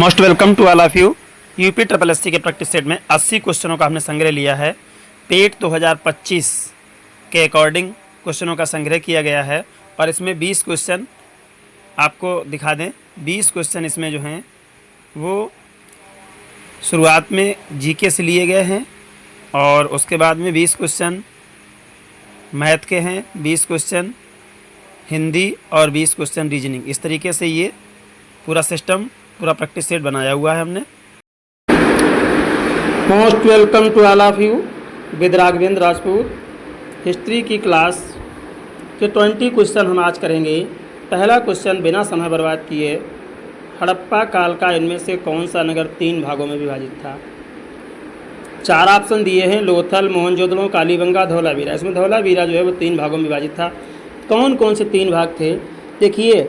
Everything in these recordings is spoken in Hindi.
Most welcome to all of you. UP triple SC के प्रैक्टिस सेट में 80 क्वेश्चनों का हमने संग्रह लिया है। पेट 2025 के अकॉर्डिंग क्वेश्चनों का संग्रह किया गया है और इसमें 20 क्वेश्चन आपको दिखा दें। 20 क्वेश्चन इसमें जो हैं वो शुरुआत में जीके से लिए गए हैं और उसके बाद में 20 क्वेश्चन मैथ के हैं, 20 क्वेश्चन हिंदी और 20 क्वेश्चन रीजनिंग। इस तरीके से ये पूरा सिस्टम, पूरा प्रैक्टिस सेट बनाया हुआ है हमने। Most welcome to all of you with Raghvendra Rajput. History की क्लास के 20 क्वेश्चन हम आज करेंगे। पहला क्वेश्चन बिना समय बर्बाद किए, हड़प्पा काल का इनमें से कौन सा नगर 3 भागों में विभाजित था। 4 ऑप्शन दिए हैं, लोथल, मोहनजोदड़ो, कालीबंगा, धौलावीरा। इसमें धौलावीरा जो है वो 3 भागों में विभाजित था। कौन कौन से 3 भाग थे देखिए,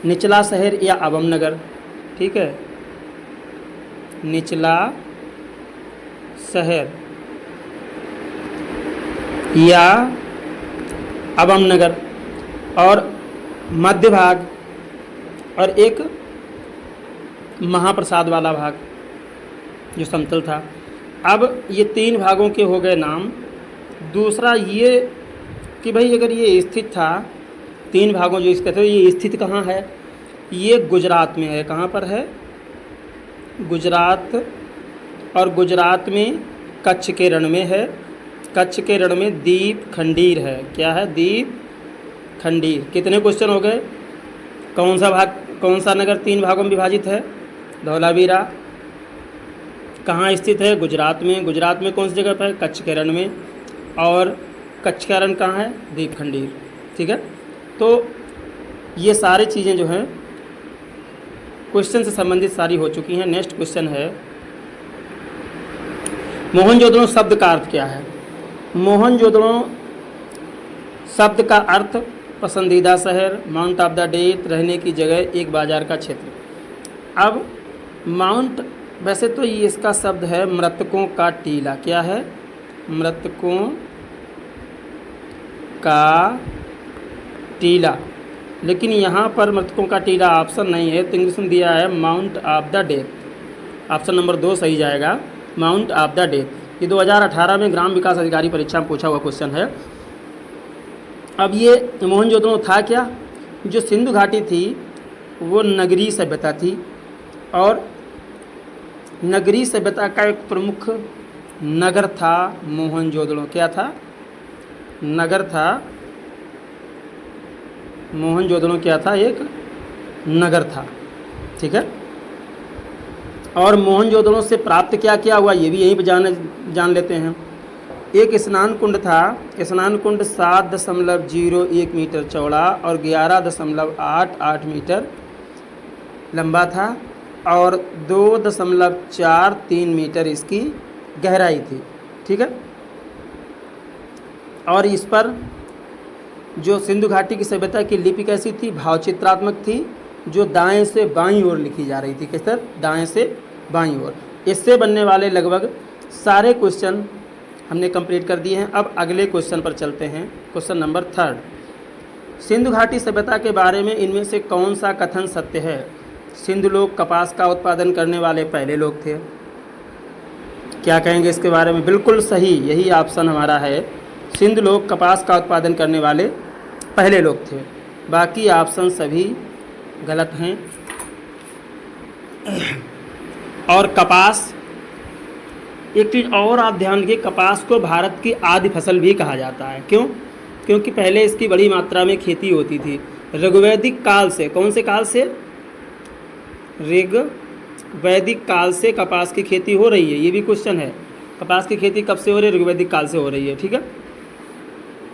निचला शहर या अवम नगर, ठीक है, निचला शहर या अवम नगर, और मध्य भाग, और एक महाप्रसाद वाला भाग जो समतल था। अब ये 3 भागों के हो गए नाम। दूसरा ये कि भाई अगर ये स्थित था, 3 भागों जो इसके थे, ये स्थित कहाँ है। ये गुजरात में है। कहाँ पर है? गुजरात। और गुजरात में कच्छ के रण में है। कच्छ के रण में दीप खंडीर है। क्या है? दीप खंडीर। कितने क्वेश्चन हो गए? कौन सा भाग, कौन सा नगर 3 भागों में विभाजित है? धौलावीरा। कहाँ स्थित है? गुजरात में। गुजरात में कौन सी जगह पर है? कच्छ के रण में। और कच्छ का रण कहाँ है? दीप खंडीर। ठीक है, तो ये सारी चीज़ें जो हैं क्वेश्चन से संबंधित सारी हो चुकी हैं। नेक्स्ट क्वेश्चन है, मोहनजोदड़ो शब्द का अर्थ क्या है। मोहनजोदड़ो शब्द का अर्थ पसंदीदा शहर, माउंट ऑफ द डेथ, रहने की जगह, एक बाजार का क्षेत्र। अब माउंट, वैसे तो ये इसका शब्द है मृतकों का टीला। क्या है? मृतकों का टीला। लेकिन यहाँ पर मृतकों का टीला ऑप्शन नहीं है, तो इंग्लिश में दिया है mount of the death. Option number 2 सही जाएगा, माउंट ऑफ द डेथ। ये 2018 में ग्राम विकास अधिकारी परीक्षा में पूछा हुआ क्वेश्चन है। अब ये मोहनजोदड़ो था क्या? जो सिंधु घाटी थी वो नगरीय सभ्यता थी, और नगरीय सभ्यता का एक प्रमुख नगर था मोहनजोदड़ो। क्या था? नगर था मोहनजोदड़ो। क्या था? एक नगर था। ठीक है, और मोहनजोदड़ो से प्राप्त क्या क्या हुआ ये भी यहीं पर जान लेते हैं। एक स्नान कुंड था। स्नान कुंड 7.01 मीटर चौड़ा और 11.88 मीटर लंबा था, और 2.43 मीटर इसकी गहराई थी। ठीक है, और इस पर जो सिंधु घाटी की सभ्यता की लिपि कैसी थी? भावचित्रात्मक थी, जो दाएं से बाईं ओर लिखी जा रही थी। किस तरह? दाएं से बाईं ओर। इससे बनने वाले लगभग सारे क्वेश्चन हमने कंप्लीट कर दिए हैं। अब अगले क्वेश्चन पर चलते हैं। क्वेश्चन नंबर 3, सिंधु घाटी सभ्यता के बारे में इनमें से कौन सा कथन सत्य है। सिंधु लोग कपास का उत्पादन करने वाले पहले लोग थे। क्या कहेंगे इसके बारे में? बिल्कुल सही, यही ऑप्शन हमारा है। सिंधु लोग कपास का उत्पादन करने वाले पहले लोग थे। बाकी ऑप्शन सभी गलत हैं। और कपास, एक चीज़ और आप ध्यान रखिए, कपास को भारत की आदि फसल भी कहा जाता है। क्यों? क्योंकि पहले इसकी बड़ी मात्रा में खेती होती थी। ऋग्वैदिक काल से, कौन से काल से? ऋग्वैदिक काल से कपास की खेती हो रही है। ये भी क्वेश्चन है, कपास की खेती कब से हो रही है? ऋग्वैदिक काल से हो रही है। ठीक है,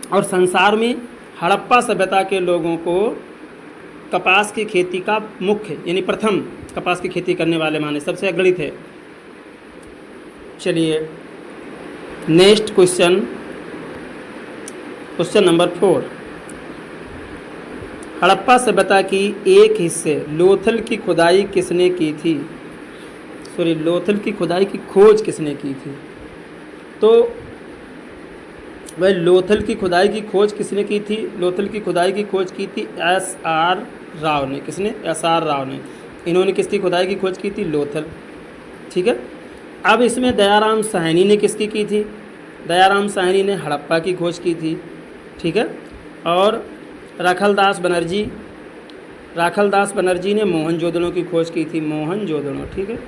और संसार में हड़प्पा सभ्यता के लोगों को कपास की खेती का मुख्य, यानी प्रथम कपास की खेती करने वाले माने, सबसे अग्रणी थे। चलिए next question, question number 4, Harappa सभ्यता की एक हिस्से लोथल की खुदाई किसने की थी। लोथल की खुदाई की खोज किसने की थी? तो वह लोथल की खुदाई की खोज किसने की थी? लोथल की खुदाई की खोज की थी एस आर राव ने। किसने? एस आर राव ने। इन्होंने किसकी खुदाई की खोज की थी? लोथल। ठीक है। अब इसमें दयाराम साहनी ने किसकी की थी? दयाराम साहनी ने हड़प्पा की खोज की थी। ठीक है। और राखलदास बनर्जी ने मोहनजोदड़ो की खोज की थी। मोहनजोदड़ो। ठीक है,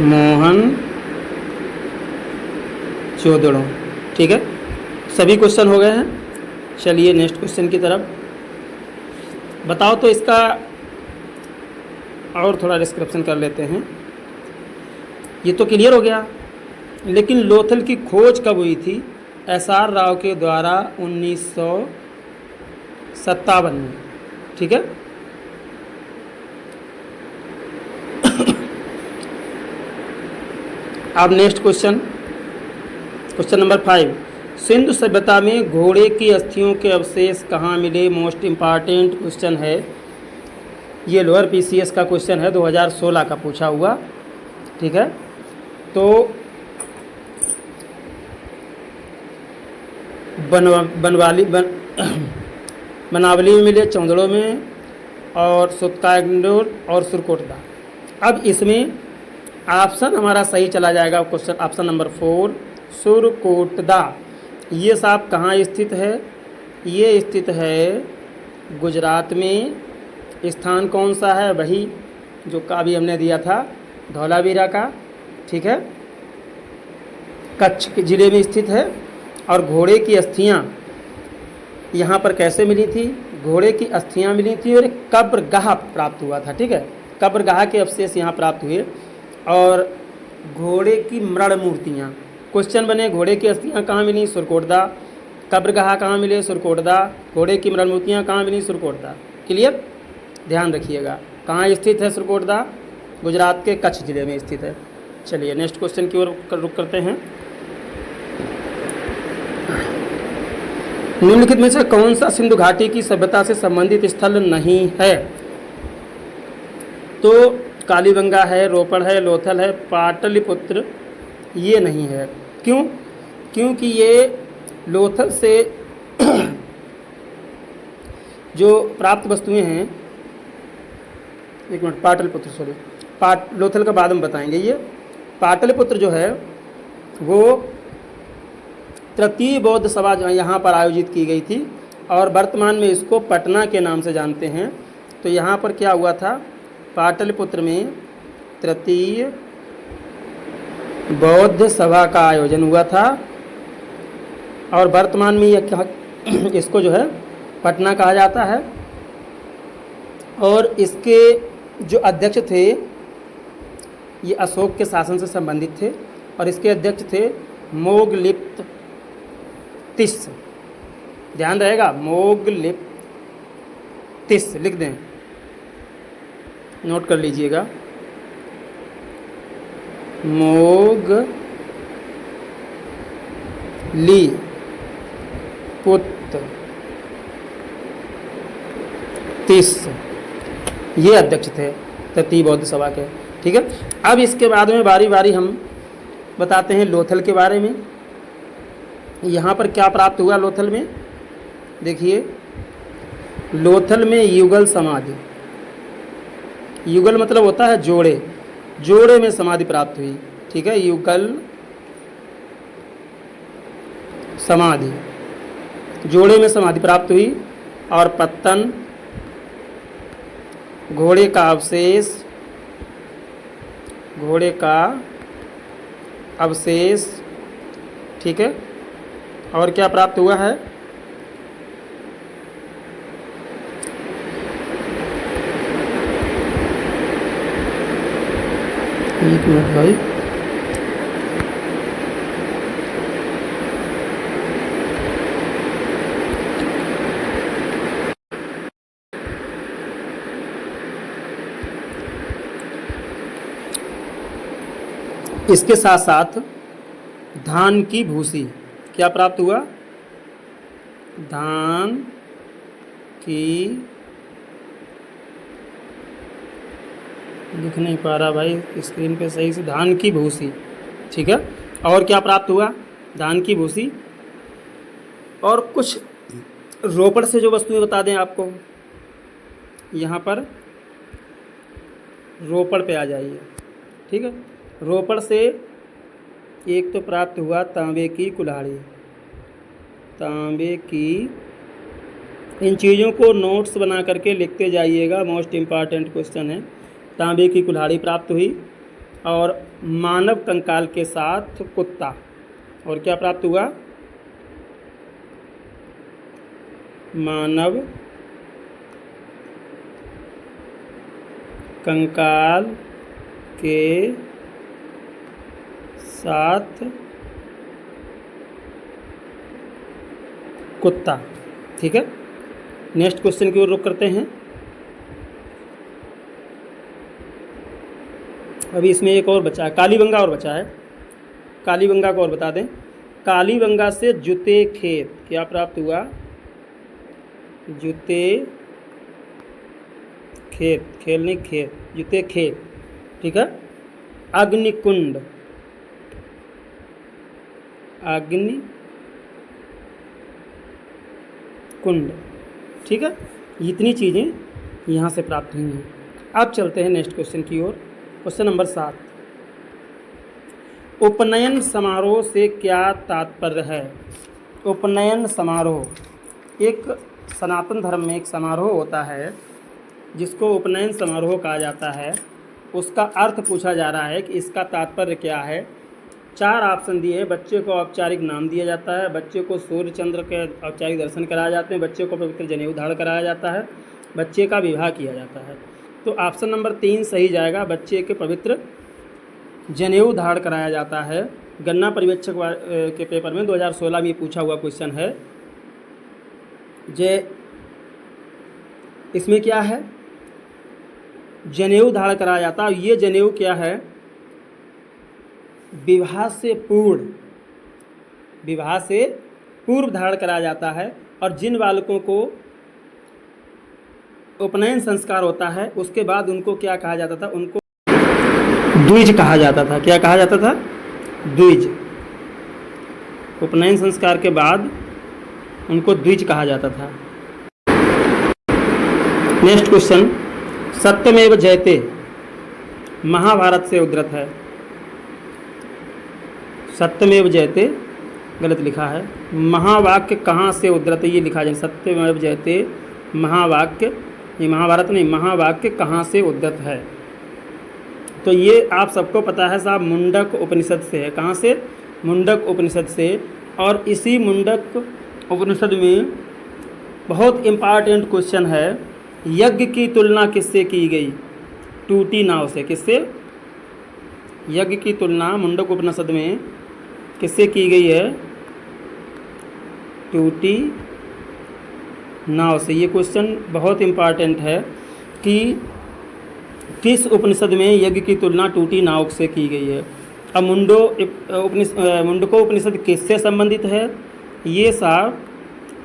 मोहनजोदड़ो। ठीक है, सभी क्वेश्चन हो गए हैं। चलिए नेक्स्ट क्वेश्चन की तरफ। बताओ तो इसका और थोड़ा डिस्क्रिप्शन कर लेते हैं। ये तो क्लियर हो गया, लेकिन लोथल की खोज कब हुई थी? SR राव के द्वारा 1957 में। ठीक है। अब नेक्स्ट क्वेश्चन नंबर 5। सिंधु सभ्यता में घोड़े की अस्थियों के अवशेष कहाँ मिले? मोस्ट इम्पॉर्टेंट क्वेश्चन है ये, लोअर PCS का क्वेश्चन है, 2016 का पूछा हुआ। ठीक है। तो बनावली में मिले, चौंदड़ों में, और सुत्तागंडोर और सुरकोटदा। अब इसमें ऑप्शन हमारा सही चला जाएगा। Question option number 4 Surkotada. ये साहब कहाँ स्थित है? ये स्थित है गुजरात में। स्थान कौन सा है? वही जो का अभी हमने दिया था, धौलावीरा का। ठीक है, कच्छ के ज़िले में स्थित है। और घोड़े की अस्थियाँ यहाँ पर कैसे मिली थी? घोड़े की अस्थियाँ मिली थी और एक कब्रगाह प्राप्त हुआ था। ठीक है, कब्रगाह के अवशेष यहाँ प्राप्त हुए। और घोड़े की मृण मूर्तियाँ, क्वेश्चन बने घोड़े की अस्थियाँ कहाँ मिली? सुरकोटदा। कब्रगाह कहाँ मिले? सुरकोटदा। घोड़े की मृण मूर्तियाँ कहाँ मिली? सुरकोटदा। क्लियर? ध्यान रखिएगा। कहाँ स्थित है सुरकोटदा? गुजरात के कच्छ जिले में स्थित है। चलिए नेक्स्ट क्वेश्चन की ओर रुख करते हैं। निम्नलिखित में से कौन सा सिंधु घाटी की सभ्यता से संबंधित स्थल नहीं है? तो कालीबंगा है, रोपड़ है, लोथल है, पाटलिपुत्र ये नहीं है। क्यों? क्योंकि ये लोथल से जो प्राप्त वस्तुएं हैं, एक मिनट, पाटलिपुत्र सॉरी, लोथल का बाद में बताएंगे। ये पाटलिपुत्र जो है वो तृतीय बौद्ध सभा यहाँ पर आयोजित की गई थी और वर्तमान में इसको पटना के नाम से जानते हैं। तो यहाँ पर क्या हुआ था? पाटलिपुत्र में तृतीय बौद्ध सभा का आयोजन हुआ था और वर्तमान में यह इसको जो है पटना कहा जाता है। और इसके जो अध्यक्ष थे ये अशोक के शासन से संबंधित थे और इसके अध्यक्ष थे मोगलिप्तिस। ध्यान रहेगा, मोगलिप्तिस लिख दें, नोट कर लीजिएगा। मोगलिप्तिस ये अध्यक्ष थे तृतीय बौद्ध सभा के। ठीक है। अब इसके बाद में बारी बारी हम बताते हैं लोथल के बारे में। यहाँ पर क्या प्राप्त हुआ लोथल में? देखिए, लोथल में युगल समाधि, युगल मतलब होता है जोड़े, जोड़े में समाधि प्राप्त हुई। ठीक है, युगल समाधि, जोड़े में समाधि प्राप्त हुई। और पत्तन, घोड़े का अवशेष, घोड़े का अवशेष। ठीक है, और क्या प्राप्त हुआ है? एक मिनट भाई, इसके साथ साथ धान की भूसी क्या प्राप्त हुआ? धान की, दिख नहीं पा रहा भाई स्क्रीन पे सही से, धान की भूसी। ठीक है, और क्या प्राप्त हुआ? धान की भूसी। और कुछ रोपड़ से जो वस्तुएं बता दें आपको, यहाँ पर रोपड़ पे आ जाइए। ठीक है, रोपड़ से एक तो प्राप्त हुआ तांबे की कुल्हाड़ी, तांबे की, इन चीज़ों को नोट्स बना करके लिखते जाइएगा, मोस्ट इम्पॉर्टेंट क्वेश्चन है। तांबे की कुल्हाड़ी प्राप्त हुई, और मानव कंकाल के साथ कुत्ता, और क्या प्राप्त हुआ? मानव कंकाल के साथ कुत्ता। ठीक है, नेक्स्ट क्वेश्चन की ओर रुख करते हैं। अभी इसमें एक और बचा है, कालीबंगा और बचा है। कालीबंगा को और बता दें। कालीबंगा से जुते खेत, क्या प्राप्त हुआ? जुते खेत, खेल नहीं खेत, जुते खेत। ठीक है, अग्निकुंड, अग्नि कुंड। ठीक है, इतनी चीज़ें यहाँ से प्राप्त हुई हैं। अब चलते हैं नेक्स्ट क्वेश्चन की ओर। क्वेश्चन नंबर 7, उपनयन समारोह से क्या तात्पर्य है? उपनयन समारोह, एक सनातन धर्म में एक समारोह होता है जिसको उपनयन समारोह कहा जाता है। उसका अर्थ पूछा जा रहा है कि इसका तात्पर्य क्या है। 4 ऑप्शन दिए हैं। बच्चे को औपचारिक नाम दिया जाता है, बच्चे को सूर्य चंद्र के औपचारिक दर्शन कराए जाते हैं, बच्चे को पवित्र जनेऊ धारण कराया जाता है, बच्चे का विवाह किया जाता है। तो ऑप्शन नंबर 3 सही जाएगा, बच्चे के पवित्र जनेऊ धारण कराया जाता है। गन्ना पर्यवेक्षक के पेपर में 2016 में पूछा हुआ क्वेश्चन है। इसमें क्या है? जनेऊ धारण कराया जाता है। ये जनेऊ क्या है? विवाह से पूर्व धारण कराया जाता है। और जिन बालकों को उपनयन संस्कार होता है उसके बाद उनको क्या कहा जाता था? उनको द्विज कहा जाता था। क्या कहा जाता था? द्विज। उपनयन संस्कार के बाद उनको द्विज कहा जाता था। नेक्स्ट क्वेश्चन, सत्यमेव जयते महाभारत से उद्धृत है। सत्यमेव जयते गलत लिखा है। महावाक्य कहाँ से उद्धृत है? ये लिखा जाए, सत्यमेव जयते महावाक्य, ये महाभारत नहीं, महावाक्य कहाँ से उद्धृत है? तो ये आप सबको पता है साहब, मुंडक उपनिषद से है। कहाँ से? मुंडक उपनिषद से। और इसी मुंडक उपनिषद में बहुत इम्पॉर्टेंट क्वेश्चन है, यज्ञ की तुलना किससे की गई? टूटी नाव से। किससे? यज्ञ की तुलना मुंडक उपनिषद में किससे की गई है? टूटी नाव से। ये क्वेश्चन बहुत इम्पॉर्टेंट है कि किस उपनिषद में यज्ञ की तुलना टूटी नाव से की गई है। अब मुंडको उपनिषद किससे संबंधित है? ये साहब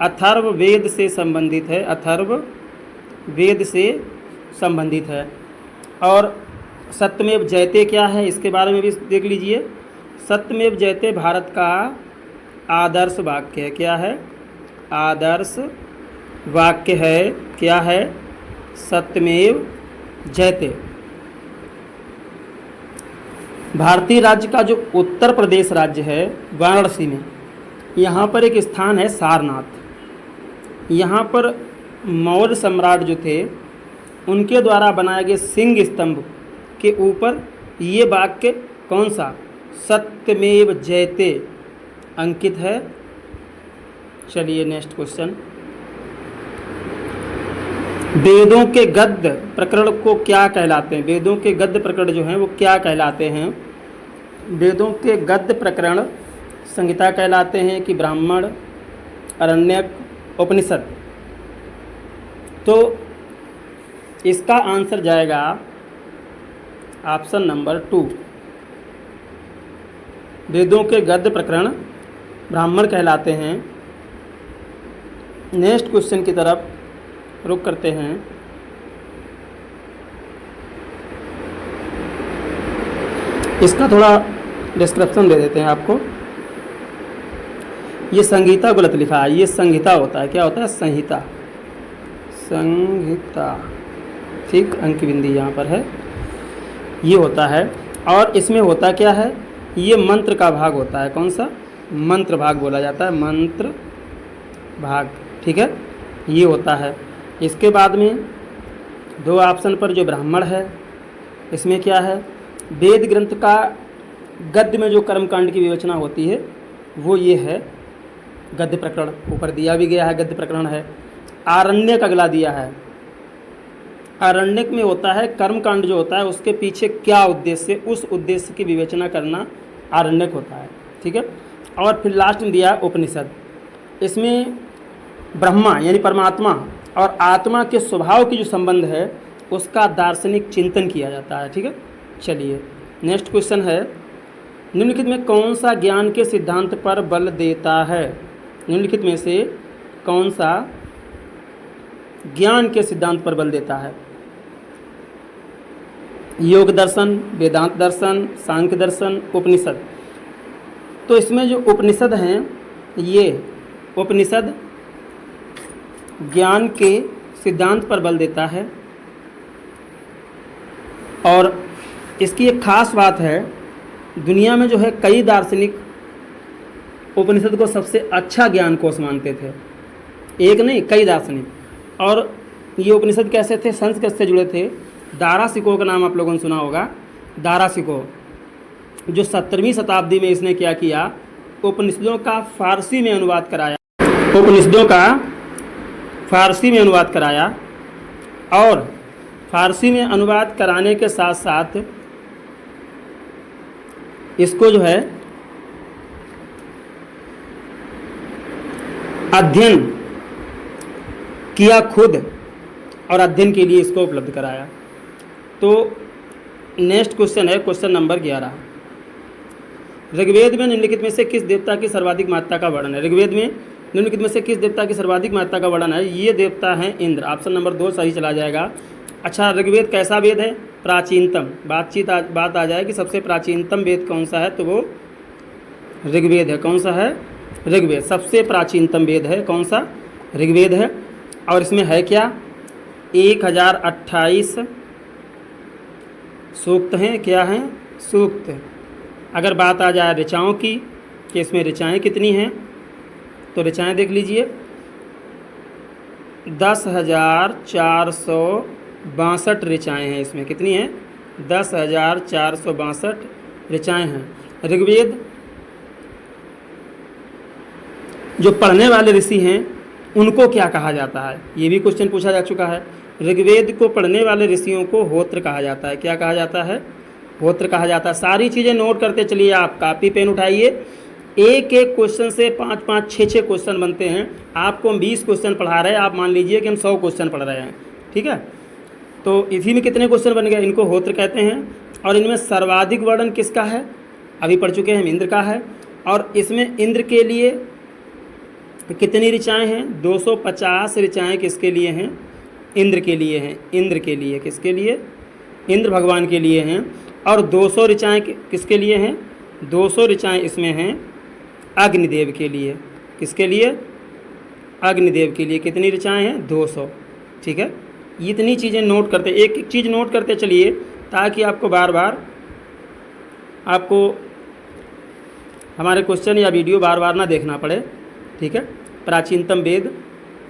अथर्व वेद से संबंधित है। अथर्व वेद से संबंधित है। और सत्यमेव जयते क्या है, इसके बारे में भी देख लीजिए। सत्यमेव जयते भारत का आदर्श वाक्य है। क्या है? आदर्श वाक्य है। क्या है? सत्यमेव जयते। भारतीय राज्य का जो उत्तर प्रदेश राज्य है वाराणसी में, यहाँ पर एक स्थान है सारनाथ। यहाँ पर मौर्य सम्राट जो थे उनके द्वारा बनाए गए सिंह स्तंभ के ऊपर ये वाक्य कौन सा? सत्यमेव जयते अंकित है। चलिए नेक्स्ट क्वेश्चन, वेदों के गद्य प्रकरण को क्या कहलाते हैं? वेदों के गद्य प्रकरण जो हैं वो क्या कहलाते हैं? वेदों के गद्य प्रकरण संहिता कहलाते हैं कि ब्राह्मण, आरण्यक, उपनिषद? तो इसका आंसर जाएगा ऑप्शन नंबर 2। वेदों के गद्य प्रकरण ब्राह्मण कहलाते हैं। नेक्स्ट क्वेश्चन की तरफ रुक करते हैं। इसका थोड़ा डिस्क्रिप्शन दे देते हैं आपको। ये संहिता गलत लिखा है, ये संहिता होता है। क्या होता है? संहिता। संहिता, ठीक, अंक बिंदी यहाँ पर है। ये होता है। और इसमें होता क्या है, ये मंत्र का भाग होता है। कौन सा? मंत्र भाग बोला जाता है, मंत्र भाग, ठीक है, ये होता है। इसके बाद में 2 ऑप्शन पर जो ब्राह्मण है, इसमें क्या है, वेद ग्रंथ का गद्य में जो कर्मकांड की विवेचना होती है वो ये है गद्य प्रकरण, ऊपर दिया भी गया है, गद्य प्रकरण है। आरण्यक अगला दिया है। आरण्यक में होता है कर्मकांड जो होता है उसके पीछे क्या उद्देश्य, उस उद्देश्य की विवेचना करना आरण्यक होता है, ठीक है। और फिर लास्ट में दिया है उपनिषद। इसमें ब्रह्मा यानी परमात्मा और आत्मा के स्वभाव की जो संबंध है उसका दार्शनिक चिंतन किया जाता है, ठीक है। चलिए नेक्स्ट क्वेश्चन है, निम्नलिखित में कौन सा ज्ञान के सिद्धांत पर बल देता है? निम्नलिखित में से कौन सा ज्ञान के सिद्धांत पर बल देता है? योग दर्शन, वेदांत दर्शन, सांख्य दर्शन, उपनिषद। तो इसमें जो उपनिषद हैं, ये उपनिषद ज्ञान के सिद्धांत पर बल देता है। और इसकी एक खास बात है, दुनिया में जो है कई दार्शनिक उपनिषद को सबसे अच्छा ज्ञान कोश मानते थे, एक नहीं कई दार्शनिक। और ये उपनिषद कैसे थे, संस्कृत से जुड़े थे। दारासिको का नाम आप लोगों ने सुना होगा। दारासिको जो 17वीं शताब्दी में इसने क्या किया, उपनिषदों का फारसी में अनुवाद कराया, उपनिषदों का फारसी में अनुवाद कराया। और फारसी में अनुवाद कराने के साथ साथ इसको जो है अध्ययन किया खुद, और अध्ययन के लिए इसको उपलब्ध कराया। तो नेक्स्ट क्वेश्चन है क्वेश्चन नंबर 11। ऋग्वेद में निम्नलिखित में से किस देवता की सर्वाधिक महत्ता का वर्णन है? ऋग्वेद में निम्नलिखित में से किस देवता की सर्वाधिक महत्ता का वर्णन है? ये देवता है इंद्र। ऑप्शन नंबर 2 सही चला जाएगा। अच्छा, ऋग्वेद कैसा वेद है? प्राचीनतम। बात आ जाए कि सबसे प्राचीनतम वेद कौन सा है, तो वो ऋग्वेद है। कौन सा है? ऋग्वेद सबसे प्राचीनतम वेद है। कौन सा? ऋग्वेद है। और इसमें है क्या, 1028 सूक्त हैं। क्या हैं? सूक्त। अगर बात आ जाए ऋचाओं की कि इसमें ऋचाएँ कितनी हैं, तो ऋचाएँ देख लीजिए, 10,462 ऋचाएँ हैं। इसमें कितनी हैं? 10,462 ऋचाएँ हैं। ऋग्वेद जो पढ़ने वाले ऋषि हैं उनको क्या कहा जाता है, ये भी क्वेश्चन पूछा जा चुका है। ऋग्वेद को पढ़ने वाले ऋषियों को होत्र कहा जाता है। क्या कहा जाता है? होत्र कहा जाता है। सारी चीज़ें नोट करते चलिए, आप कापी पेन उठाइए। एक एक क्वेश्चन से 5-5, 6-6 क्वेश्चन बनते हैं। आपको हम 20 क्वेश्चन पढ़ा रहे हैं, आप मान लीजिए कि हम 100 क्वेश्चन पढ़ रहे हैं, ठीक है। तो इसी में कितने क्वेश्चन बन गए? इनको होत्र कहते हैं। और इनमें सर्वाधिक वर्णन किसका है? अभी पढ़ चुके हैं हम, इंद्र का है। और इसमें इंद्र के लिए कितनी ऋचाएँ हैं? 250 ऋचाएँ किसके लिए हैं? इंद्र के लिए हैं। इंद्र के लिए, किसके लिए? इंद्र भगवान के लिए हैं। और 200 ऋचाएँ किसके लिए हैं? 200 ऋचाएँ इसमें हैं अग्निदेव के लिए। किसके लिए? अग्निदेव के लिए। कितनी ऋचाएँ हैं? 200, ठीक है। इतनी चीज़ें नोट करते, एक एक चीज़ नोट करते चलिए, ताकि आपको बार बार आपको हमारे क्वेश्चन या वीडियो बार बार ना देखना पड़े, ठीक है। प्राचीनतम वेद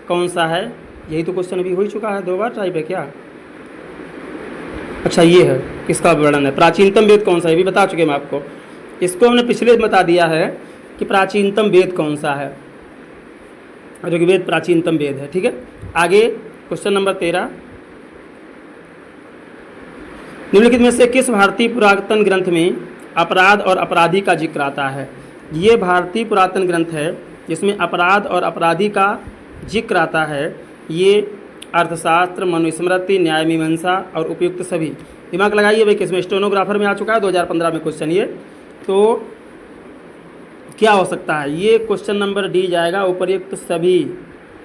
कौन सा है? यही तो क्वेश्चन अभी हो ही चुका है, 2 बार टाइप है क्या? अच्छा, ये है किसका वर्णन है, प्राचीनतम वेद कौन सा है, ये भी बता चुके हम आपको। इसको हमने पिछले बता दिया है कि प्राचीनतम वेद कौन सा है। ऋग्वेद प्राचीनतम वेद है, ठीक है। आगे क्वेश्चन नंबर 13, निम्नलिखित में से किस भारतीय पुरातन ग्रंथ में अपराध और अपराधी का जिक्र आता है? ये भारतीय पुरातन ग्रंथ है जिसमें अपराध और अपराधी का जिक्र आता है। ये अर्थशास्त्र, मनुस्मृति, न्याय मीमांसा और उपयुक्त सभी। दिमाग लगाइए भाई, किसमें? स्टेनोग्राफर में आ चुका है 2015 में क्वेश्चन ये। तो क्या हो सकता है? ये क्वेश्चन नंबर डी जाएगा। उपयुक्त सभी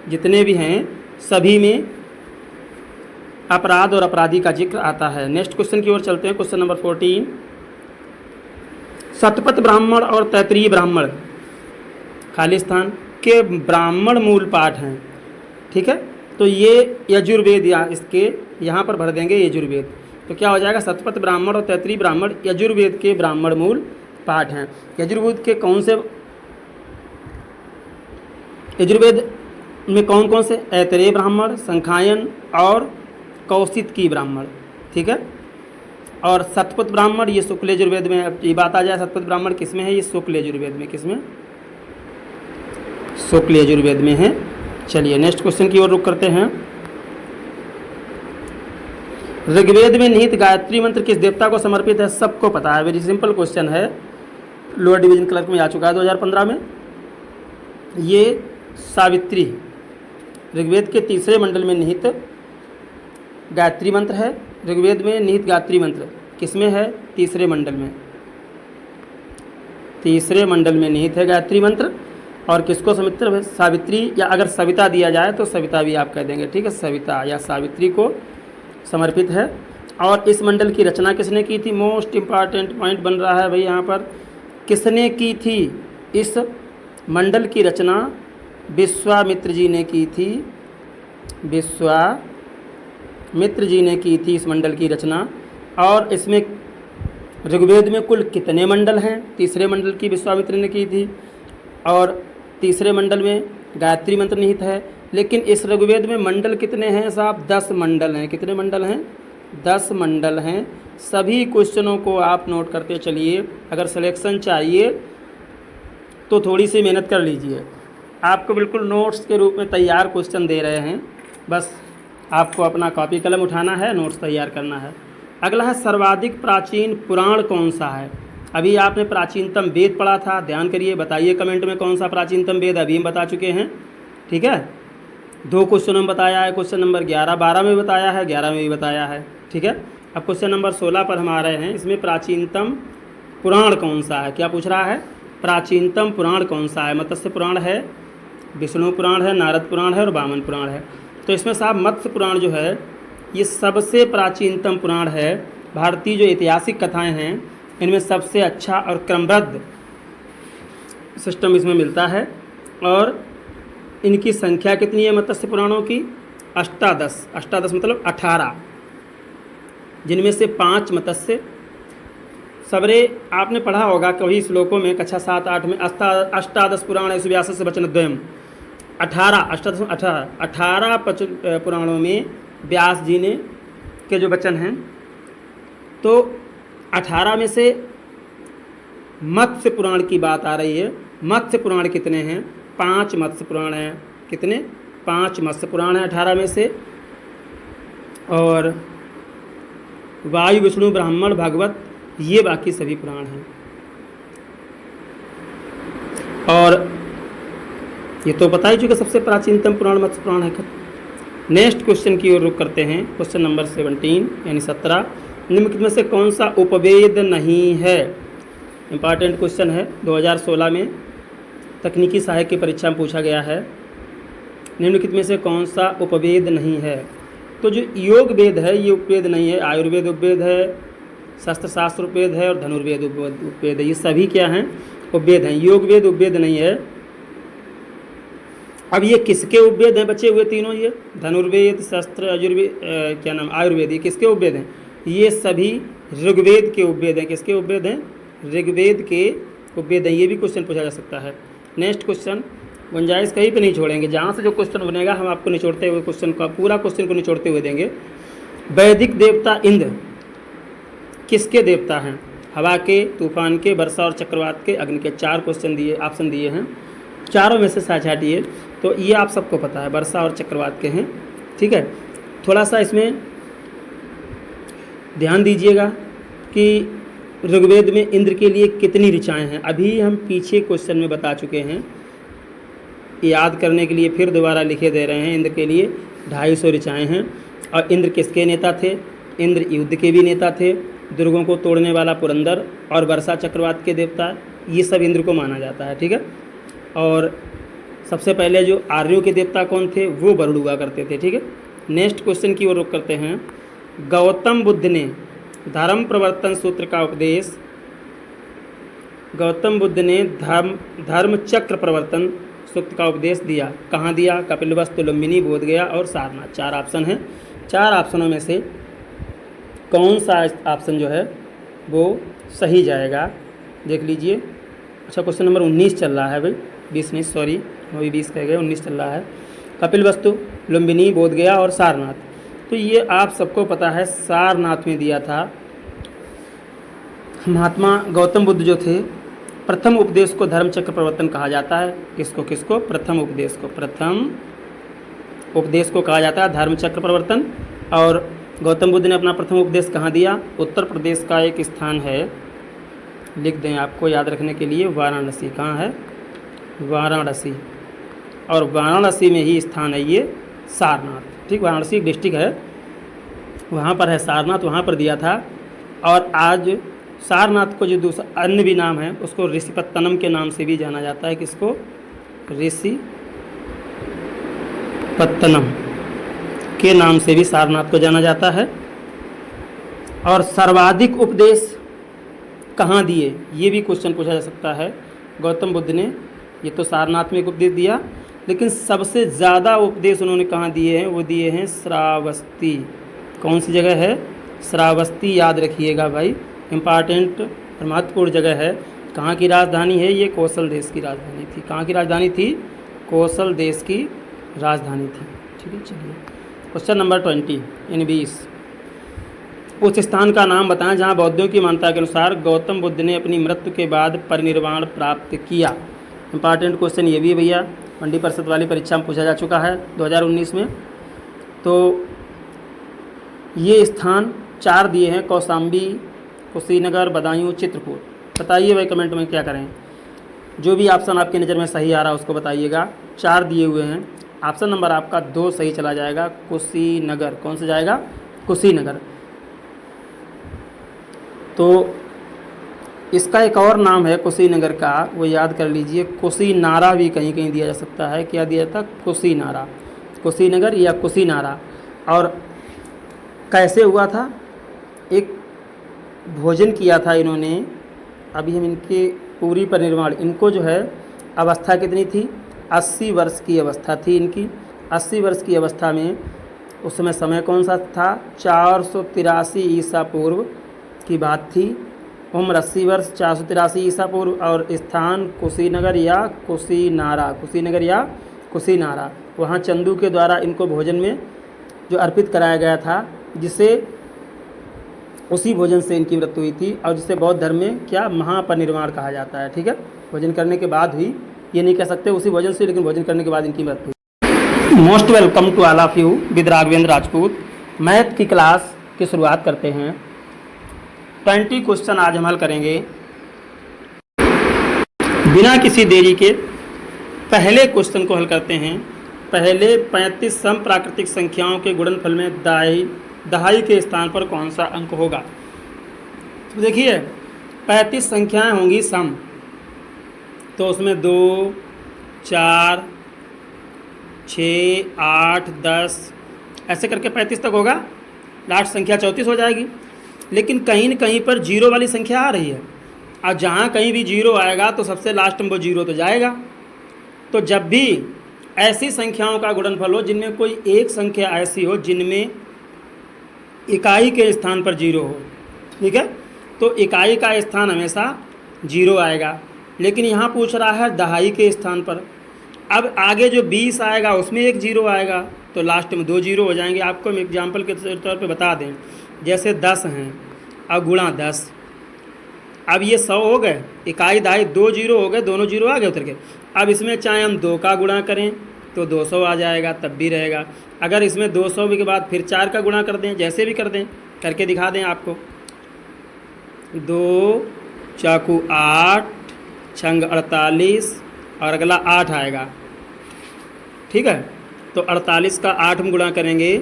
जितने भी हैं सभी में अपराध और अपराधी का जिक्र आता है। नेक्स्ट क्वेश्चन की ओर चलते हैं। क्वेश्चन नंबर 14, शतपथ ब्राह्मण और तैत्तिरीय ब्राह्मण खाली स्थान के ब्राह्मण मूल पाठ हैं, ठीक है। तो ये यजुर्वेद, या इसके यहाँ पर भर देंगे यजुर्वेद। तो क्या हो जाएगा, शतपथ ब्राह्मण और तैत्तिरीय ब्राह्मण यजुर्वेद के ब्राह्मण मूल पाठ हैं। यजुर्वेद के कौन से, यजुर्वेद में कौन कौन से, ऐतरेय ब्राह्मण, संखायन और कौशितकी ब्राह्मण, ठीक है। और शतपथ ब्राह्मण ये शुक्ल यजुर्वेद में। अब ये बात आ जाए शतपथ ब्राह्मण किस में है, ये शुक्ल यजुर्वेद में, किस में, शुक्ल यजुर्वेद में है। चलिए नेक्स्ट क्वेश्चन की ओर रुख करते हैं। ऋग्वेद में निहित गायत्री मंत्र किस देवता को समर्पित है, सबको पता है, वेरी सिंपल क्वेश्चन है, लोअर डिवीजन क्लर्क में आ चुका है 2015 में। ये सावित्री, ऋग्वेद के तीसरे मंडल में निहित गायत्री मंत्र है। ऋग्वेद में निहित गायत्री मंत्र किसमें है, तीसरे मंडल में, तीसरे मंडल में निहित है गायत्री मंत्र। और किसको समर्पित है, सावित्री, या अगर सविता दिया जाए तो सविता भी आप कह देंगे, ठीक है, सविता या सावित्री को समर्पित है। और इस मंडल की रचना किसने की थी, मोस्ट इम्पॉर्टेंट पॉइंट बन रहा है भाई यहाँ पर, किसने की थी इस मंडल की रचना, विश्वामित्र जी ने की थी, विश्वामित्र जी ने की थी इस मंडल की रचना। और इसमें ऋग्वेद में कुल कितने मंडल हैं, तीसरे मंडल की विश्वामित्र ने की थी, और तीसरे मंडल में गायत्री मंत्र निहित है। लेकिन इस ऋग्वेद में मंडल कितने हैं साहब, 10 मंडल हैं। कितने मंडल हैं, 10 मंडल हैं। सभी क्वेश्चनों को आप नोट करते चलिए, अगर सिलेक्शन चाहिए तो थोड़ी सी मेहनत कर लीजिए। आपको बिल्कुल नोट्स के रूप में तैयार क्वेश्चन दे रहे हैं, बस आपको अपना कॉपी कलम उठाना है, नोट्स तैयार करना है। अगला है सर्वाधिक प्राचीन पुराण कौन सा है। अभी आपने प्राचीनतम वेद पढ़ा था, ध्यान करिए, बताइए कमेंट में कौन सा प्राचीनतम वेद, अभी हम बता चुके हैं, ठीक है। 2 क्वेश्चन में बताया है, क्वेश्चन नंबर 11, 12 में बताया है, 11 में भी बताया है, ठीक है। अब क्वेश्चन नंबर 16 पर हम आ रहे हैं। इसमें प्राचीनतम पुराण कौन सा है, क्या पूछ रहा है, प्राचीनतम पुराण कौन सा है। मत्स्य पुराण है, विष्णु पुराण है, नारद पुराण है और वामन पुराण है। तो इसमें साहब मत्स्य पुराण जो है ये सबसे प्राचीनतम पुराण है। भारतीय जो ऐतिहासिक कथाएं हैं इनमें सबसे अच्छा और क्रमबद्ध सिस्टम इसमें मिलता है। और इनकी संख्या कितनी है मत्स्य पुराणों की, 18, 18 मतलब 18, जिनमें से 5 मत्स्य। सबरे आपने पढ़ा होगा कभी श्लोकों में, कक्षा 7-8 में, अष्टादश पुराण व्यास से वचन द्वयम, 18 पुराणों में व्यास जी ने के जो वचन हैं, तो 18 में से मत्स्य पुराण की बात आ रही है। मत्स्य पुराण कितने हैं, 5 मत्स्य पुराण हैं। कितने, 5 मत्स्य पुराण हैं 18 में से। और वायु, विष्णु, ब्राह्मण, भागवत, ये बाकी सभी पुराण हैं। और ये तो पता ही चुका सबसे प्राचीनतम पुराण मत्स्य पुराण है। नेक्स्ट क्वेश्चन की ओर रुख करते हैं। क्वेश्चन नंबर 17 यानी 17, निम्नलिखित में से कौन सा उपवेद नहीं है। इंपॉर्टेंट क्वेश्चन है, 2016 में तकनीकी सहायक की परीक्षा में पूछा गया है। निम्नलिखित में से कौन सा उपवेद नहीं है। तो जो योग वेद है ये उपवेद नहीं है, आयुर्वेद उपवेद है, शस्त्र शास्त्र उपवेद है और धनुर्वेद उपवेद है। ये सभी क्या हैं, उपवेद हैं। योग वेद उपवेद नहीं है। अब ये किसके उपवेद हैं बचे हुए तीनों, ये धनुर्वेद, शस्त्र, यजुर्वेद, क्या नाम, आयुर्वेद, ये किसके उपवेद हैं, ये सभी ऋग्वेद के उपवेद हैं। किसके उपवेद हैं, ऋग्वेद के उपवेद हैं। ये भी क्वेश्चन पूछा जा सकता है। नेक्स्ट क्वेश्चन, गुंजाइश कहीं पे नहीं छोड़ेंगे, जहाँ से जो क्वेश्चन बनेगा हम आपको निचोड़ते हुए क्वेश्चन का, पूरा क्वेश्चन को निचोड़ते हुए देंगे। वैदिक देवता इंद्र किसके देवता हैं, हवा के, तूफान के, वर्षा और चक्रवात के, अग्नि के। 4 क्वेश्चन दिए, ऑप्शन दिए हैं, चारों में से साझा हटिए। तो ये आप सबको पता है, वर्षा और चक्रवात के हैं, ठीक है। थोड़ा सा इसमें ध्यान दीजिएगा कि ऋग्वेद में इंद्र के लिए कितनी ऋचाएँ हैं। अभी हम पीछे क्वेश्चन में बता चुके हैं, याद करने के लिए फिर दोबारा लिखे दे रहे हैं। इंद्र के लिए 250 ऋचाएँ हैं। और इंद्र किसके नेता थे, इंद्र युद्ध के भी नेता थे, दुर्गों को तोड़ने वाला पुरंदर, और वर्षा चक्रवात के देवता, ये सब इंद्र को माना जाता है, ठीक है। और सबसे पहले जो आर्यों के देवता कौन थे, वो वरुण हुआ करते थे, ठीक है। नेक्स्ट क्वेश्चन की ओर रुख करते हैं। गौतम बुद्ध ने धर्म प्रवर्तन सूत्र का उपदेश, गौतम बुद्ध ने धर्म चक्र प्रवर्तन सूत्र का उपदेश दिया, कहाँ दिया, कपिलवस्तु, लुम्बिनी, बोधगया और सारनाथ। 4 ऑप्शन हैं। 4 ऑप्शनों में से कौन सा ऑप्शन जो है वो सही जाएगा, देख लीजिए। अच्छा, क्वेश्चन नंबर 19 चल रहा है भाई, 20 नहीं, सॉरी, अभी 20 कह गए, 19 चल रहा है। कपिलवस्तु, लुम्बिनी, बोधगया और सारनाथ। तो ये आप सबको पता है सारनाथ में दिया था। महात्मा गौतम बुद्ध जो थे, प्रथम उपदेश को धर्मचक्र प्रवर्तन कहा जाता है। किसको किसको? प्रथम उपदेश को, प्रथम उपदेश को कहा जाता है धर्मचक्र प्रवर्तन। और गौतम बुद्ध ने अपना प्रथम उपदेश कहाँ दिया? उत्तर प्रदेश का एक स्थान है, लिख दें आपको याद रखने के लिए, वाराणसी। कहाँ है? वाराणसी। और वाराणसी में ही स्थान है ये सारनाथ, ठीक। वाराणसी एक डिस्ट्रिक्ट है, वहाँ पर है सारनाथ, वहाँ पर दिया था। और आज सारनाथ को जो दूसरा अन्य भी नाम है उसको ऋषिपत्तनम के नाम से भी जाना जाता है। किसको? ऋषिपत्तनम के नाम से भी सारनाथ को जाना जाता है। और सर्वाधिक उपदेश कहाँ दिए, ये भी क्वेश्चन पूछा जा सकता है। गौतम बुद्ध ने ये तो सारनाथ में एक उपदेश दिया, लेकिन सबसे ज़्यादा उपदेश उन्होंने कहाँ दिए हैं? वो दिए हैं श्रावस्ती। कौन सी जगह है? श्रावस्ती, याद रखिएगा भाई, इम्पॉर्टेंट और महत्वपूर्ण जगह है। कहाँ की राजधानी है ये? कौशल देश की राजधानी थी। कहाँ की राजधानी थी? कौशल देश की राजधानी थी, ठीक है। चलिए क्वेश्चन नंबर 20 यानी 20, उस स्थान का नाम बताएं जहाँ बौद्धों की मान्यता के अनुसार गौतम बुद्ध ने अपनी मृत्यु के बाद परिनिर्वाण प्राप्त किया। इम्पॉर्टेंट क्वेश्चन ये भी है भैया, मंडी परिषद वाली परीक्षा में पूछा जा चुका है 2019 में। तो ये स्थान 4 दिए हैं, कौशाम्बी, कुशीनगर, बदायूं, चित्रकूट। बताइए भाई कमेंट में क्या करें, जो भी ऑप्शन आपकी नज़र में सही आ रहा है उसको बताइएगा। 4 दिए हुए हैं, ऑप्शन नंबर आपका 2 सही चला जाएगा, कुशीनगर। कौन सा जाएगा? कुशीनगर। तो इसका एक और नाम है कुशीनगर का, वो याद कर लीजिए। कुशीनारा भी कहीं कहीं दिया जा सकता है। क्या दिया जाता? कुशीनारा, कुशीनगर या कुशीनारा। और कैसे हुआ था? एक भोजन किया था इन्होंने, अभी हम इनके पूरी परिनिर्वाण, इनको जो है अवस्था कितनी थी? 80 वर्ष की अवस्था थी इनकी। 80 वर्ष की अवस्था में उस समय कौन सा था? 483 ईसा पूर्व की बात थी। उम्र 80 वर्ष, 483 ईसा पूर्व। और स्थान कुशीनगर या कुशीनारा, कुशीनगर या कुशीनारा। वहाँ चंदू के द्वारा इनको भोजन में जो अर्पित कराया गया था, जिसे उसी भोजन से इनकी मृत्यु हुई थी, और जिसे बौद्ध धर्म में क्या महापरिनिर्वाण कहा जाता है, ठीक है। भोजन करने के बाद हुई, ये नहीं कह सकते उसी भोजन से, लेकिन भोजन करने के बाद इनकी मृत्यु हुई। Most welcome to all of you with Raghvendra Rajput. Math की क्लास की शुरुआत करते हैं। 20 क्वेश्चन आज हम हल करेंगे। बिना किसी देरी के पहले क्वेश्चन को हल करते हैं। पहले 35 सम प्राकृतिक संख्याओं के गुणनफल में दहाई के स्थान पर कौन सा अंक होगा? तो देखिए 35 संख्याएं होंगी सम, तो उसमें 2, 4, 6, 8, 10 ऐसे करके 35 तक होगा। लास्ट संख्या 34 हो जाएगी। लेकिन कहीं न कहीं पर जीरो वाली संख्या आ रही है, और जहाँ कहीं भी जीरो आएगा तो सबसे लास्ट में वो जीरो तो जाएगा। तो जब भी ऐसी संख्याओं का गुणनफल हो जिनमें कोई एक संख्या ऐसी हो जिनमें इकाई के स्थान पर जीरो हो, ठीक है, तो इकाई का स्थान हमेशा जीरो आएगा। लेकिन यहाँ पूछ रहा है दहाई के स्थान पर। अब आगे जो 20 आएगा उसमें एक जीरो आएगा, तो लास्ट में 2 जीरो हो जाएंगे। आपको हम एग्जाम्पल के तौर पे बता दें, जैसे 10 हैं और गुणा 10, अब ये 100 हो गए, इकाई दहाई 2 जीरो हो गए, दोनों जीरो आ गए उतर के। अब इसमें चाहे हम 2 का गुणा करें तो 200 आ जाएगा, तब भी रहेगा। अगर इसमें 200 के बाद फिर 4 का गुणा कर दें, जैसे भी कर दें, करके दिखा दें आपको, 2 चाकू 8 छंग 48 और अगला 8 आएगा, ठीक है। तो 48 का 8 हम गुणा करेंगे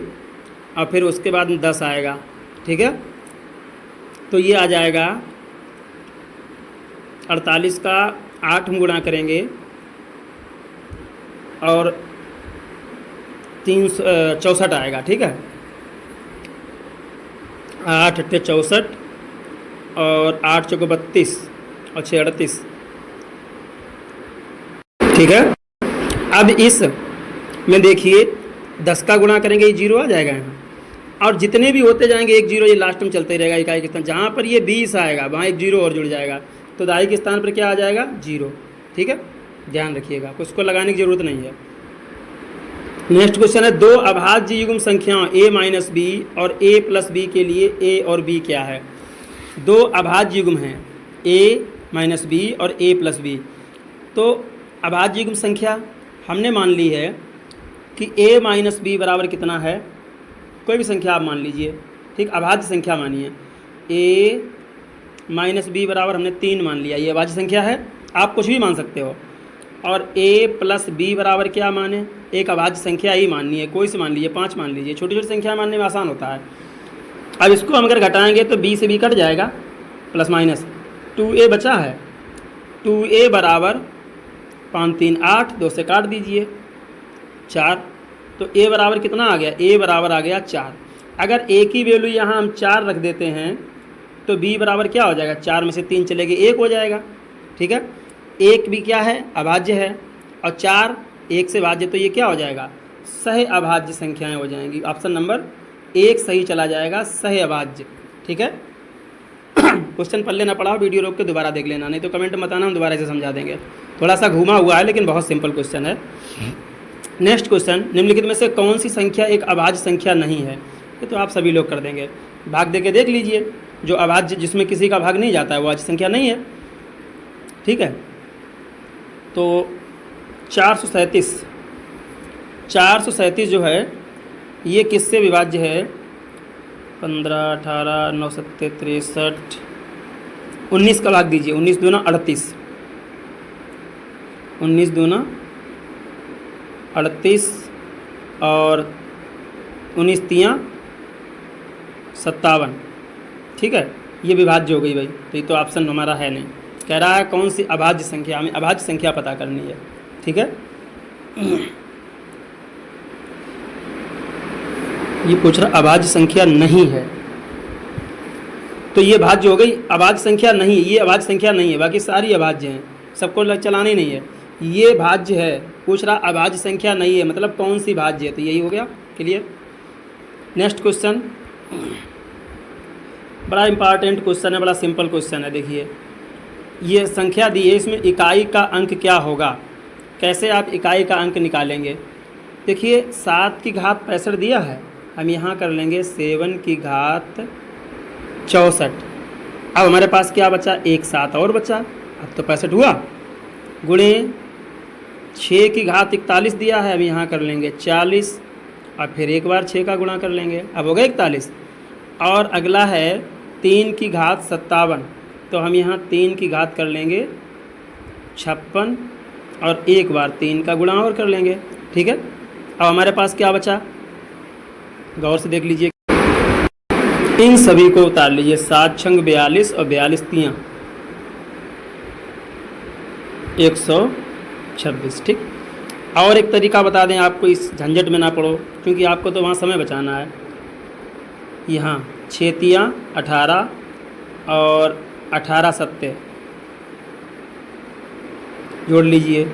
और फिर उसके बाद 10 आएगा, ठीक है। तो ये आ जाएगा 48 का 8 हम गुणा करेंगे और 364 आएगा, ठीक है। 8 अट्ठे 64 और 8 चौको 32 और 6 38, ठीक है। अब इस में देखिए 10 का गुणा करेंगे ये जीरो आ जाएगा यहाँ, और जितने भी होते जाएंगे एक जीरो ये लास्ट में चलते ही रहेगा इकाई के स्थान। जहाँ पर ये 20 आएगा वहाँ एक जीरो और जुड़ जाएगा, तो दाई के स्थान पर क्या आ जाएगा, जीरो। ठीक है, ध्यान रखिएगा, उसको लगाने की ज़रूरत नहीं है। नेक्स्ट क्वेश्चन है, दो अभाज्य युग्म संख्याओं a माइनस बी और a प्लस बी के लिए a और b क्या है। दो अभाज्य युग्म हैं a माइनस बी और a प्लस बी। तो अभाज्य युग्म संख्या हमने मान ली है कि a माइनस बी बराबर कितना है, कोई भी संख्या आप मान लीजिए। ठीक, अभाज्य संख्या मानिए, a माइनस बी बराबर हमने 3 मान लिया, ये अभाज्य संख्या है। आप कुछ भी मान सकते हो। और a प्लस बी बराबर क्या माने, एक अभाज्य संख्या ही माननी है, कोई से मान लीजिए, 5 मान लीजिए, छोटी छोटी संख्या मानने में आसान होता है। अब इसको हम अगर घटाएंगे तो b से b कट जाएगा, प्लस माइनस 2a बचा है, 2a बराबर 5 3 8, 2 से काट दीजिए 4, तो a बराबर कितना आ गया, a बराबर आ गया 4। अगर a की वैल्यू यहाँ हम 4 रख देते हैं तो b बराबर क्या हो जाएगा, 4 में से 3 चलेगी 1 हो जाएगा। ठीक है, 1 भी क्या है, अभाज्य है, और 4 1 से भाज्य, तो ये क्या हो जाएगा, सह अभाज्य संख्याएं हो जाएंगी। ऑप्शन नंबर 1 सही चला जाएगा, सह अभाज्य। ठीक है, क्वेश्चन पढ़ लेना पड़ा, वीडियो रोक के दोबारा देख लेना, नहीं तो कमेंट में बताना, हम दोबारा से समझा देंगे। थोड़ा सा घूमा हुआ है लेकिन बहुत सिंपल क्वेश्चन है। नेक्स्ट क्वेश्चन, निम्नलिखित में से कौन सी संख्या एक अभाज्य संख्या नहीं है। ये तो आप सभी लोग कर देंगे, भाग दे के देख लीजिए। जो अभाज्य, जिसमें किसी का भाग नहीं जाता है, वो अभाज्य संख्या नहीं है। ठीक है, तो 437 जो है ये किससे विभाज्य है, 15 18 9 7 63, 19 का भाग दीजिए, 19 दूना 38, 19 दूना 38 और 19 तियाँ 57। ठीक है, ये विभाज्य हो गई भाई, तो ये तो ऑप्शन हमारा है नहीं। कह रहा है कौन सी अभाज्य संख्या, हमें अभाज्य संख्या पता करनी है। ठीक है, ये पूछ रहा अभाज्य संख्या नहीं है, तो ये भाज्य हो गई, अभाज्य संख्या नहीं, ये अभाज्य संख्या नहीं है, बाकी सारी अभाज्य हैं, सबको चलानी नहीं है। ये भाज्य है, पूछ रहा अभाज्य संख्या नहीं है, मतलब कौन सी भाज्य है, तो यही हो गया, क्लियर। नेक्स्ट क्वेश्चन, बड़ा इंपॉर्टेंट क्वेश्चन है, बड़ा सिंपल क्वेश्चन है। देखिए, ये संख्या दी है, इसमें इकाई का अंक क्या होगा, कैसे आप इकाई का अंक निकालेंगे। देखिए, 7 की घात 65 दिया है, हम यहाँ कर लेंगे 7 की घात 64। अब हमारे पास क्या बचा, एक 7 और बचा, अब तो 65 हुआ, गुणे 6 की घात 41 दिया है, हम यहाँ कर लेंगे 40, और फिर एक बार 6 का गुणा कर लेंगे, अब हो गया 41। और अगला है 3 की घात 57, तो हम यहाँ 3 की घात कर लेंगे 56, और एक बार 3 का गुणा और कर लेंगे। ठीक है, अब हमारे पास क्या बचा, गौर से देख लीजिए, इन सभी को उतार लीजिए, 7 छंग 42 और 42 तियाँ 126। ठीक, और एक तरीका बता दें आपको, इस झंझट में ना पड़ो, क्योंकि आपको तो वहाँ समय बचाना है। यहाँ 6 तियाँ 18 और 18 सत्ते जोड़ लीजिए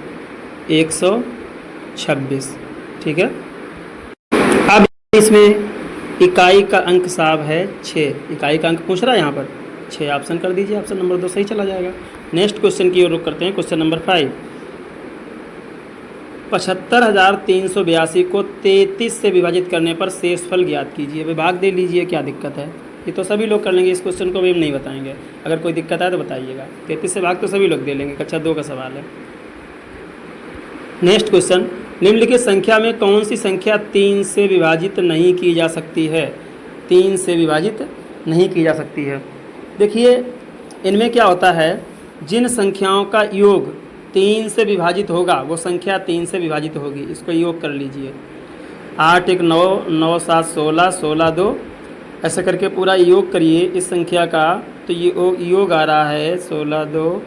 126। ठीक है, अब इसमें इकाई का अंक साहब है 6, इकाई का अंक पूछ रहा है यहाँ पर 6, ऑप्शन कर दीजिए, ऑप्शन नंबर 2 सही चला जाएगा। नेक्स्ट क्वेश्चन की ओर रुख करते हैं, क्वेश्चन नंबर 5। 75,382 को 33 से विभाजित करने पर शेषफल ज्ञात कीजिए। विभाग दे लीजिए, क्या दिक्कत है, ये तो सभी लोग कर लेंगे, इस क्वेश्चन को भी हम नहीं बताएंगे, अगर कोई दिक्कत है तो बताइएगा। 33 से भाग तो सभी लोग दे लेंगे, कक्षा 2 का सवाल है। नेक्स्ट क्वेश्चन, निम्नलिखित संख्या में कौन सी संख्या 3 से विभाजित नहीं की जा सकती है, 3 से विभाजित नहीं की जा सकती है। देखिए, इनमें क्या होता है, जिन संख्याओं का योग 3 से विभाजित होगा वो संख्या 3 से विभाजित होगी, इसको योग कर लीजिए। 8 1 9, 9 7 16, 16 2, ऐसा करके पूरा योग करिए इस संख्या का, तो ये योग आ रहा है 16 2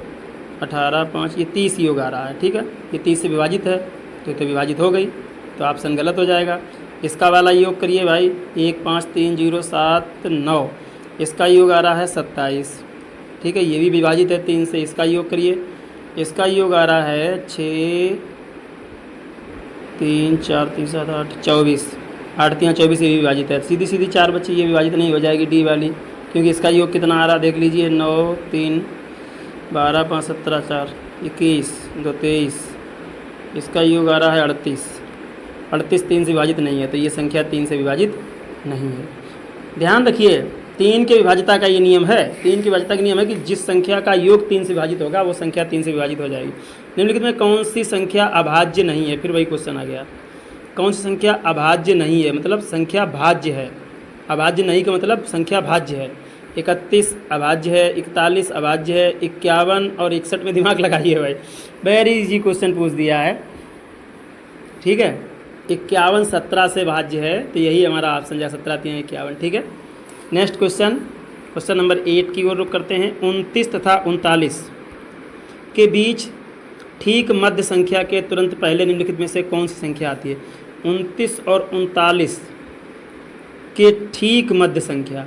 18 5, ये 30 योग आ रहा है। ठीक है, ये 30 से विभाजित है, तो ये तो विभाजित हो गई, तो ऑप्शन गलत हो जाएगा। इसका वाला योग करिए भाई, 1 5 3 0 7 9, इसका योग आ रहा है 27। ठीक है, ये भी विभाजित है 3 से, इसका योग करिए, इसका योग आ रहा है 6 3 4 3 7 8 24। 8 3 24 ये भी विभाजित है, सीधी सीधी 4 बच्चे ये विभाजित नहीं हो जाएगी डी वाली, क्योंकि इसका योग कितना आ रहा देख लीजिए, 9 3 12 5 17 4 21 2 23, इसका योग आ रहा है 38, 38 3 से विभाजित नहीं है, तो ये संख्या 3 से विभाजित नहीं है। ध्यान रखिए 3 के विभाजिता का ये नियम है, 3 की विभाजिता का नियम है कि जिस संख्या का योग 3 से विभाजित होगा वो संख्या 3 से विभाजित हो जाएगी। निम्नलिखित में कौन सी संख्या अभाज्य नहीं है, फिर वही क्वेश्चन आ गया, कौन सी संख्या अभाज्य नहीं है, मतलब संख्या भाज्य है, अभाज्य नहीं का मतलब संख्या भाज्य है। 31 अभाज्य है, 41 अभाज्य है, 51 और 61 में दिमाग लगाइए भाई, वेरी इजी क्वेश्चन पूछ दिया है, ठीक है। 51 17 से भाज्य है, तो यही हमारा ऑप्शन जा 17 3 51, ठीक है। नेक्स्ट क्वेश्चन, क्वेश्चन नंबर 8 की ओर रुख करते हैं। 29 तथा 39 के बीच ठीक मध्य संख्या के तुरंत पहले निम्नलिखित में से कौन सी संख्या आती है। 29 और 39 के ठीक मध्य संख्या,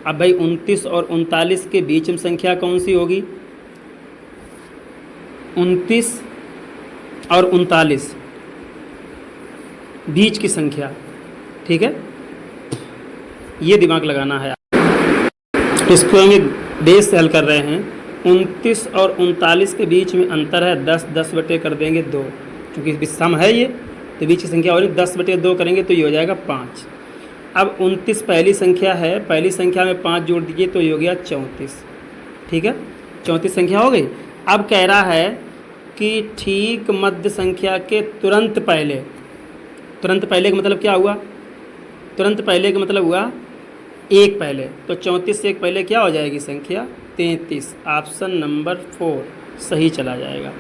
अब भाई 29 और 39 के बीच में संख्या कौन सी होगी, 29 और 39 बीच की संख्या, ठीक है, ये दिमाग लगाना है। इसको हम एक बेस से हल कर रहे हैं। 29 और 39 के बीच में अंतर है 10, 10 बटे कर देंगे 2, क्योंकि सम है ये, तो बीच की संख्या और 10 बटे 2 करेंगे तो ये हो जाएगा 5। अब 29 पहली संख्या है, पहली संख्या में 5 जोड़ दीजिए तो ये हो गया 34, ठीक है, 34 संख्या हो गई। अब कह रहा है कि ठीक मध्य संख्या के तुरंत पहले, तुरंत पहले का मतलब क्या हुआ, तुरंत पहले का मतलब हुआ एक पहले, तो 34 से एक पहले क्या हो जाएगी संख्या 33, ऑप्शन नंबर 4 सही चला जाएगा।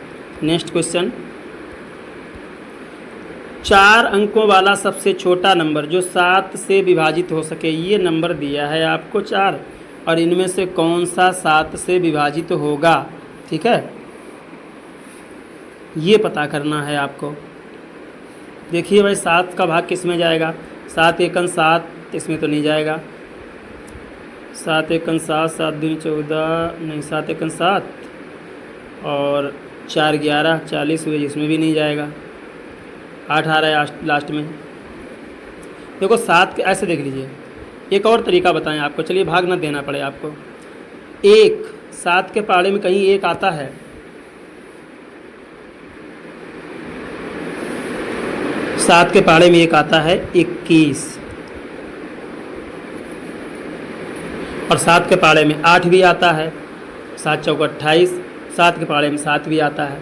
नेक्स्ट क्वेश्चन, 4 अंकों वाला सबसे छोटा नंबर जो 7 से विभाजित हो सके, ये नंबर दिया है आपको 4, और इनमें से कौन सा 7 से विभाजित होगा, ठीक है, ये पता करना है आपको। देखिए भाई 7 का भाग किस में जाएगा, 7 एकन 7, इसमें तो नहीं जाएगा, 7 एकन 7, 7 दूनी 14, नहीं 7 एकन 7 और 4 11 40 हुए, इसमें भी नहीं जाएगा, 8 आ रहा है लास्ट में। देखो 7 के ऐसे देख लीजिए, एक और तरीका बताएं आपको, चलिए भाग ना देना पड़े आपको। 7 के पहाड़े में कहीं 1 आता है, 7 के पहाड़े में 1 आता है 21, और 7 के पहाड़े में 8 भी आता है, 7 चौक 28, 7 के पहाड़े में 7 भी आता है।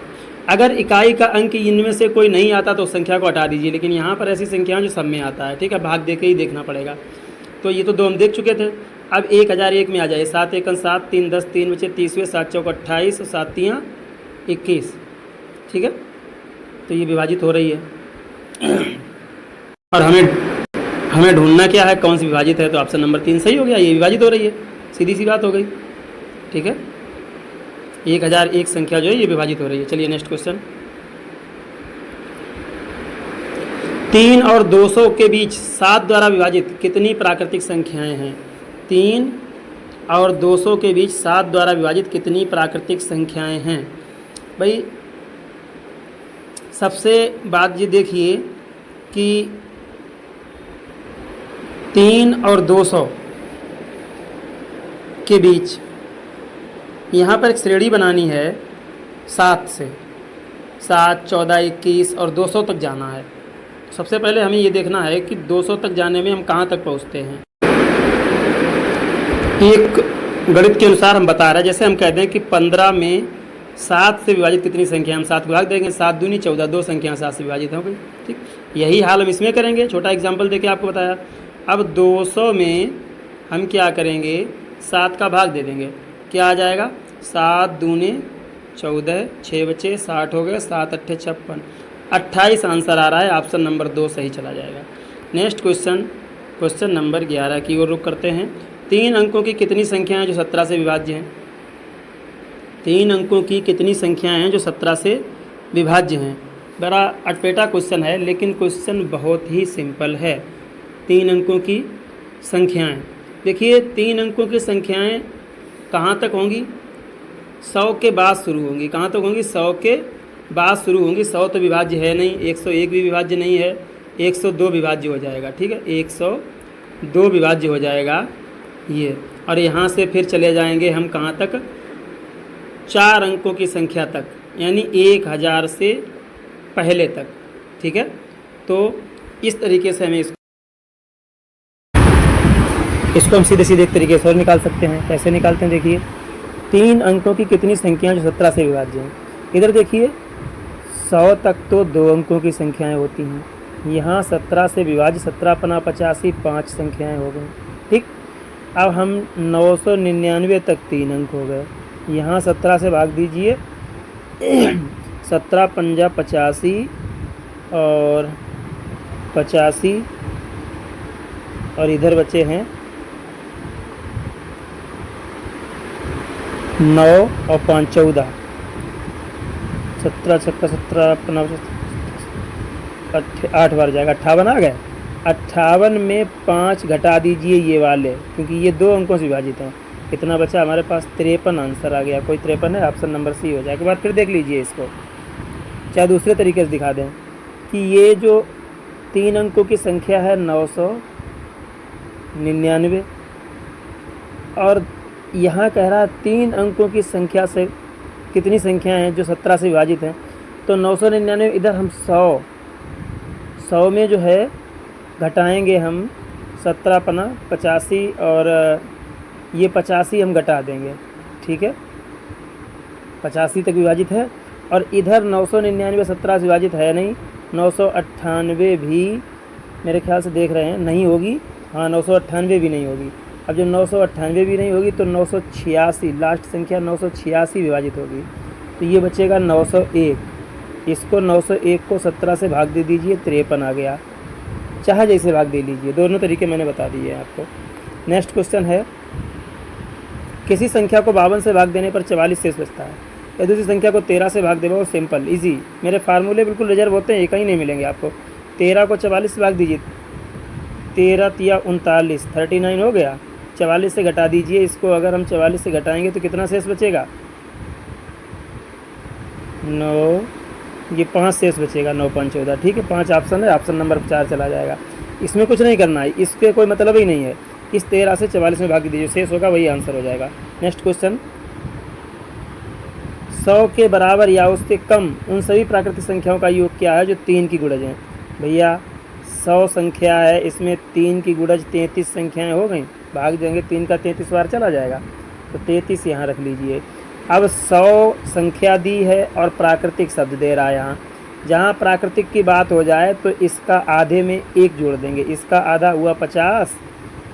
अगर इकाई का अंक इनमें से कोई नहीं आता तो संख्या को हटा दीजिए, लेकिन यहाँ पर ऐसी संख्या जो सब में आता है, ठीक है, भाग दे के ही देखना पड़ेगा। तो ये तो 2 हम देख चुके थे, अब 1001 में आ जाए, 7 एकन 7, 3 10 3 बचे 30, 7 चौक 28 और 7 3 21, ठीक है, तो ये विभाजित हो रही है और हमें ढूंढना क्या है, कौन सी विभाजित है, तो ऑप्शन नंबर 3 सही हो गया, ये विभाजित हो रही है, सीधी सी बात हो गई, ठीक है। 1001 संख्या जो है ये विभाजित हो रही है। चलिए नेक्स्ट क्वेश्चन, 3 और 200 के बीच 7 द्वारा विभाजित कितनी प्राकृतिक संख्याएं हैं। 3 और 200 के बीच 7 द्वारा विभाजित कितनी प्राकृतिक संख्याएं हैं। भाई सबसे बात ये देखिए कि 3 और 200 के बीच यहाँ पर एक श्रेणी बनानी है 7 से, 7 14 21 और 200 तक जाना है। सबसे पहले हमें ये देखना है कि 200 तक जाने में हम कहाँ तक पहुँचते हैं। एक गणित के अनुसार हम बता रहे हैं, जैसे हम कहते हैं कि 15 में 7 से विभाजित कितनी संख्या, हम 7 भाग देंगे, 7 दूनी 14, 2 संख्या 7 से विभाजित हो गई, ठीक। यही हाल हम इसमें करेंगे, छोटा एग्जाम्पल देके आपको बताया। अब 200 में हम क्या करेंगे, 7 का भाग दे देंगे, क्या आ जाएगा, 7 दूने 14, 6 बचे 60 हो गए, 7 अट्ठे 56, 28 आंसर आ रहा है, ऑप्शन नंबर 2 सही चला जाएगा। नेक्स्ट क्वेश्चन, क्वेश्चन नंबर 11 की ओर रुख करते हैं। 3 अंकों की कितनी संख्याएं जो 17 से विभाज्य हैं। 3 अंकों की कितनी संख्याएं हैं जो 17 से विभाज्य हैं। बड़ा अटपेटा क्वेश्चन है, लेकिन क्वेश्चन बहुत ही सिंपल है। 3 अंकों की संख्याएं, देखिए 3 अंकों की संख्याएं कहाँ तक होंगी, 100 के बाद शुरू होंगी। कहाँ तक होंगी, 100 के बाद शुरू होंगी। 100 तो विभाज्य है नहीं, 101 भी विभाज्य नहीं है, 102 विभाज्य हो जाएगा। ठीक है, 102 विभाज्य हो जाएगा ये। और यहाँ से फिर चले जाएंगे हम कहाँ तक, 4 अंकों की संख्या तक, यानी 1000 से पहले तक। ठीक है, तो इस तरीके से हमें इसको हम सीधे सीधे एक तरीके से और निकाल सकते हैं। कैसे निकालते हैं, देखिए 3 अंकों की कितनी संख्याएं जो 17 से विभाज्य हैं। इधर देखिए 100 तक तो 2 अंकों की संख्याएं होती हैं, यहाँ 17 से विभाज्य 17 पना 85 5 संख्याएं हो गई। ठीक, अब हम 999 तक 3 अंक हो गए, यहाँ 17 से भाग दीजिए 17 पंजा 85 और 85 और इधर बचे हैं 9 और 5 14, 17 छक्का 17 अपना 8 बार जाएगा, 58 आ गए। 58 में 5 घटा दीजिए ये वाले, क्योंकि ये 2 अंकों से विभाजित हैं। कितना बचा हमारे पास, 53 आंसर आ गया। कोई 53 है, ऑप्शन नंबर सी हो जाएगा। बाद फिर देख लीजिए इसको, चाहे दूसरे तरीके से दिखा दें कि ये जो 3 अंकों की संख्या है 999, और यहाँ कह रहा है 3 अंकों की संख्या से कितनी संख्याएं हैं जो 17 से विभाजित हैं। तो 999 इधर हम 100 में जो है घटाएंगे हम 17 पना 85 और ये 85 हम घटा देंगे। ठीक है, 85 तक विभाजित है। और इधर 999 17 से विभाजित है नहीं, 998 भी मेरे ख्याल से देख रहे हैं नहीं होगी। हाँ, 998 भी नहीं होगी। अब जब 998 भी नहीं होगी तो 986, लास्ट संख्या 986 विभाजित होगी, तो ये बचेगा 901। इसको 901 को 17 से भाग दे दीजिए, 53 आ गया। चाहे जैसे भाग दे लीजिए, दोनों तरीके मैंने बता दिए हैं आपको। नेक्स्ट क्वेश्चन है, किसी संख्या को 52 से भाग देने पर 44 शेष बचता है, या दूसरी संख्या को 13 से भाग दे, बहुत सिंपल इजी। मेरे फार्मूले बिल्कुल रिजर्व होते हैं, एक ही नहीं मिलेंगे आपको। 13 को 44 से भाग दीजिए, 13 तिया 39, 39 हो गया। 44 से घटा दीजिए इसको, अगर हम 44 से घटाएंगे तो कितना शेष बचेगा, 9, ये 5 शेष बचेगा, 9 5 14। ठीक है, 5 ऑप्शन है, ऑप्शन नंबर 4 चला जाएगा। इसमें कुछ नहीं करना है, इसके कोई मतलब ही नहीं है। इस 13 से 44 में भाग दीजिए, शेष होगा वही आंसर हो जाएगा। नेक्स्ट क्वेश्चन, 100 के बराबर या उससे कम उन सभी प्राकृतिक संख्याओं का योग क्या है जो 3 की गुणज हैं। भैया 100 संख्या है, इसमें 3 की गुणज 33 संख्याएं हो गई, भाग देंगे 3 का 33 बार चला जाएगा, तो 33 यहाँ रख लीजिए। अब 100 संख्या दी है और प्राकृतिक शब्द दे रहा है यहाँ। जहाँ प्राकृतिक की बात हो जाए तो इसका आधे में 1 जोड़ देंगे, इसका आधा हुआ 50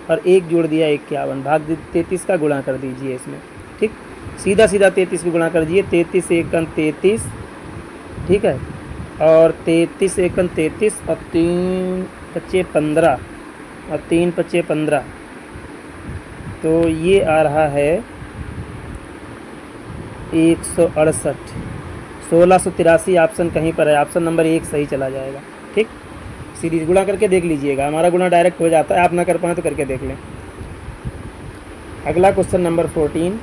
और 1 जोड़ दिया 51, भाग 33 का गुणा कर दीजिए इसमें। ठीक, सीधा सीधा 33 को गुणा कर दीजिए, 33 एकन 33, ठीक है, और 33 एकन 33 और 3 पच्चे 15 और 3 पच्चे 15, तो ये आ रहा है 168। 1683 ऑप्शन कहीं पर है, ऑप्शन नंबर 1 सही चला जाएगा। ठीक, सीरीज गुणा करके देख लीजिएगा, हमारा गुणा डायरेक्ट हो जाता है, आप ना कर पाएँ तो करके देख लें। अगला क्वेश्चन नंबर 14,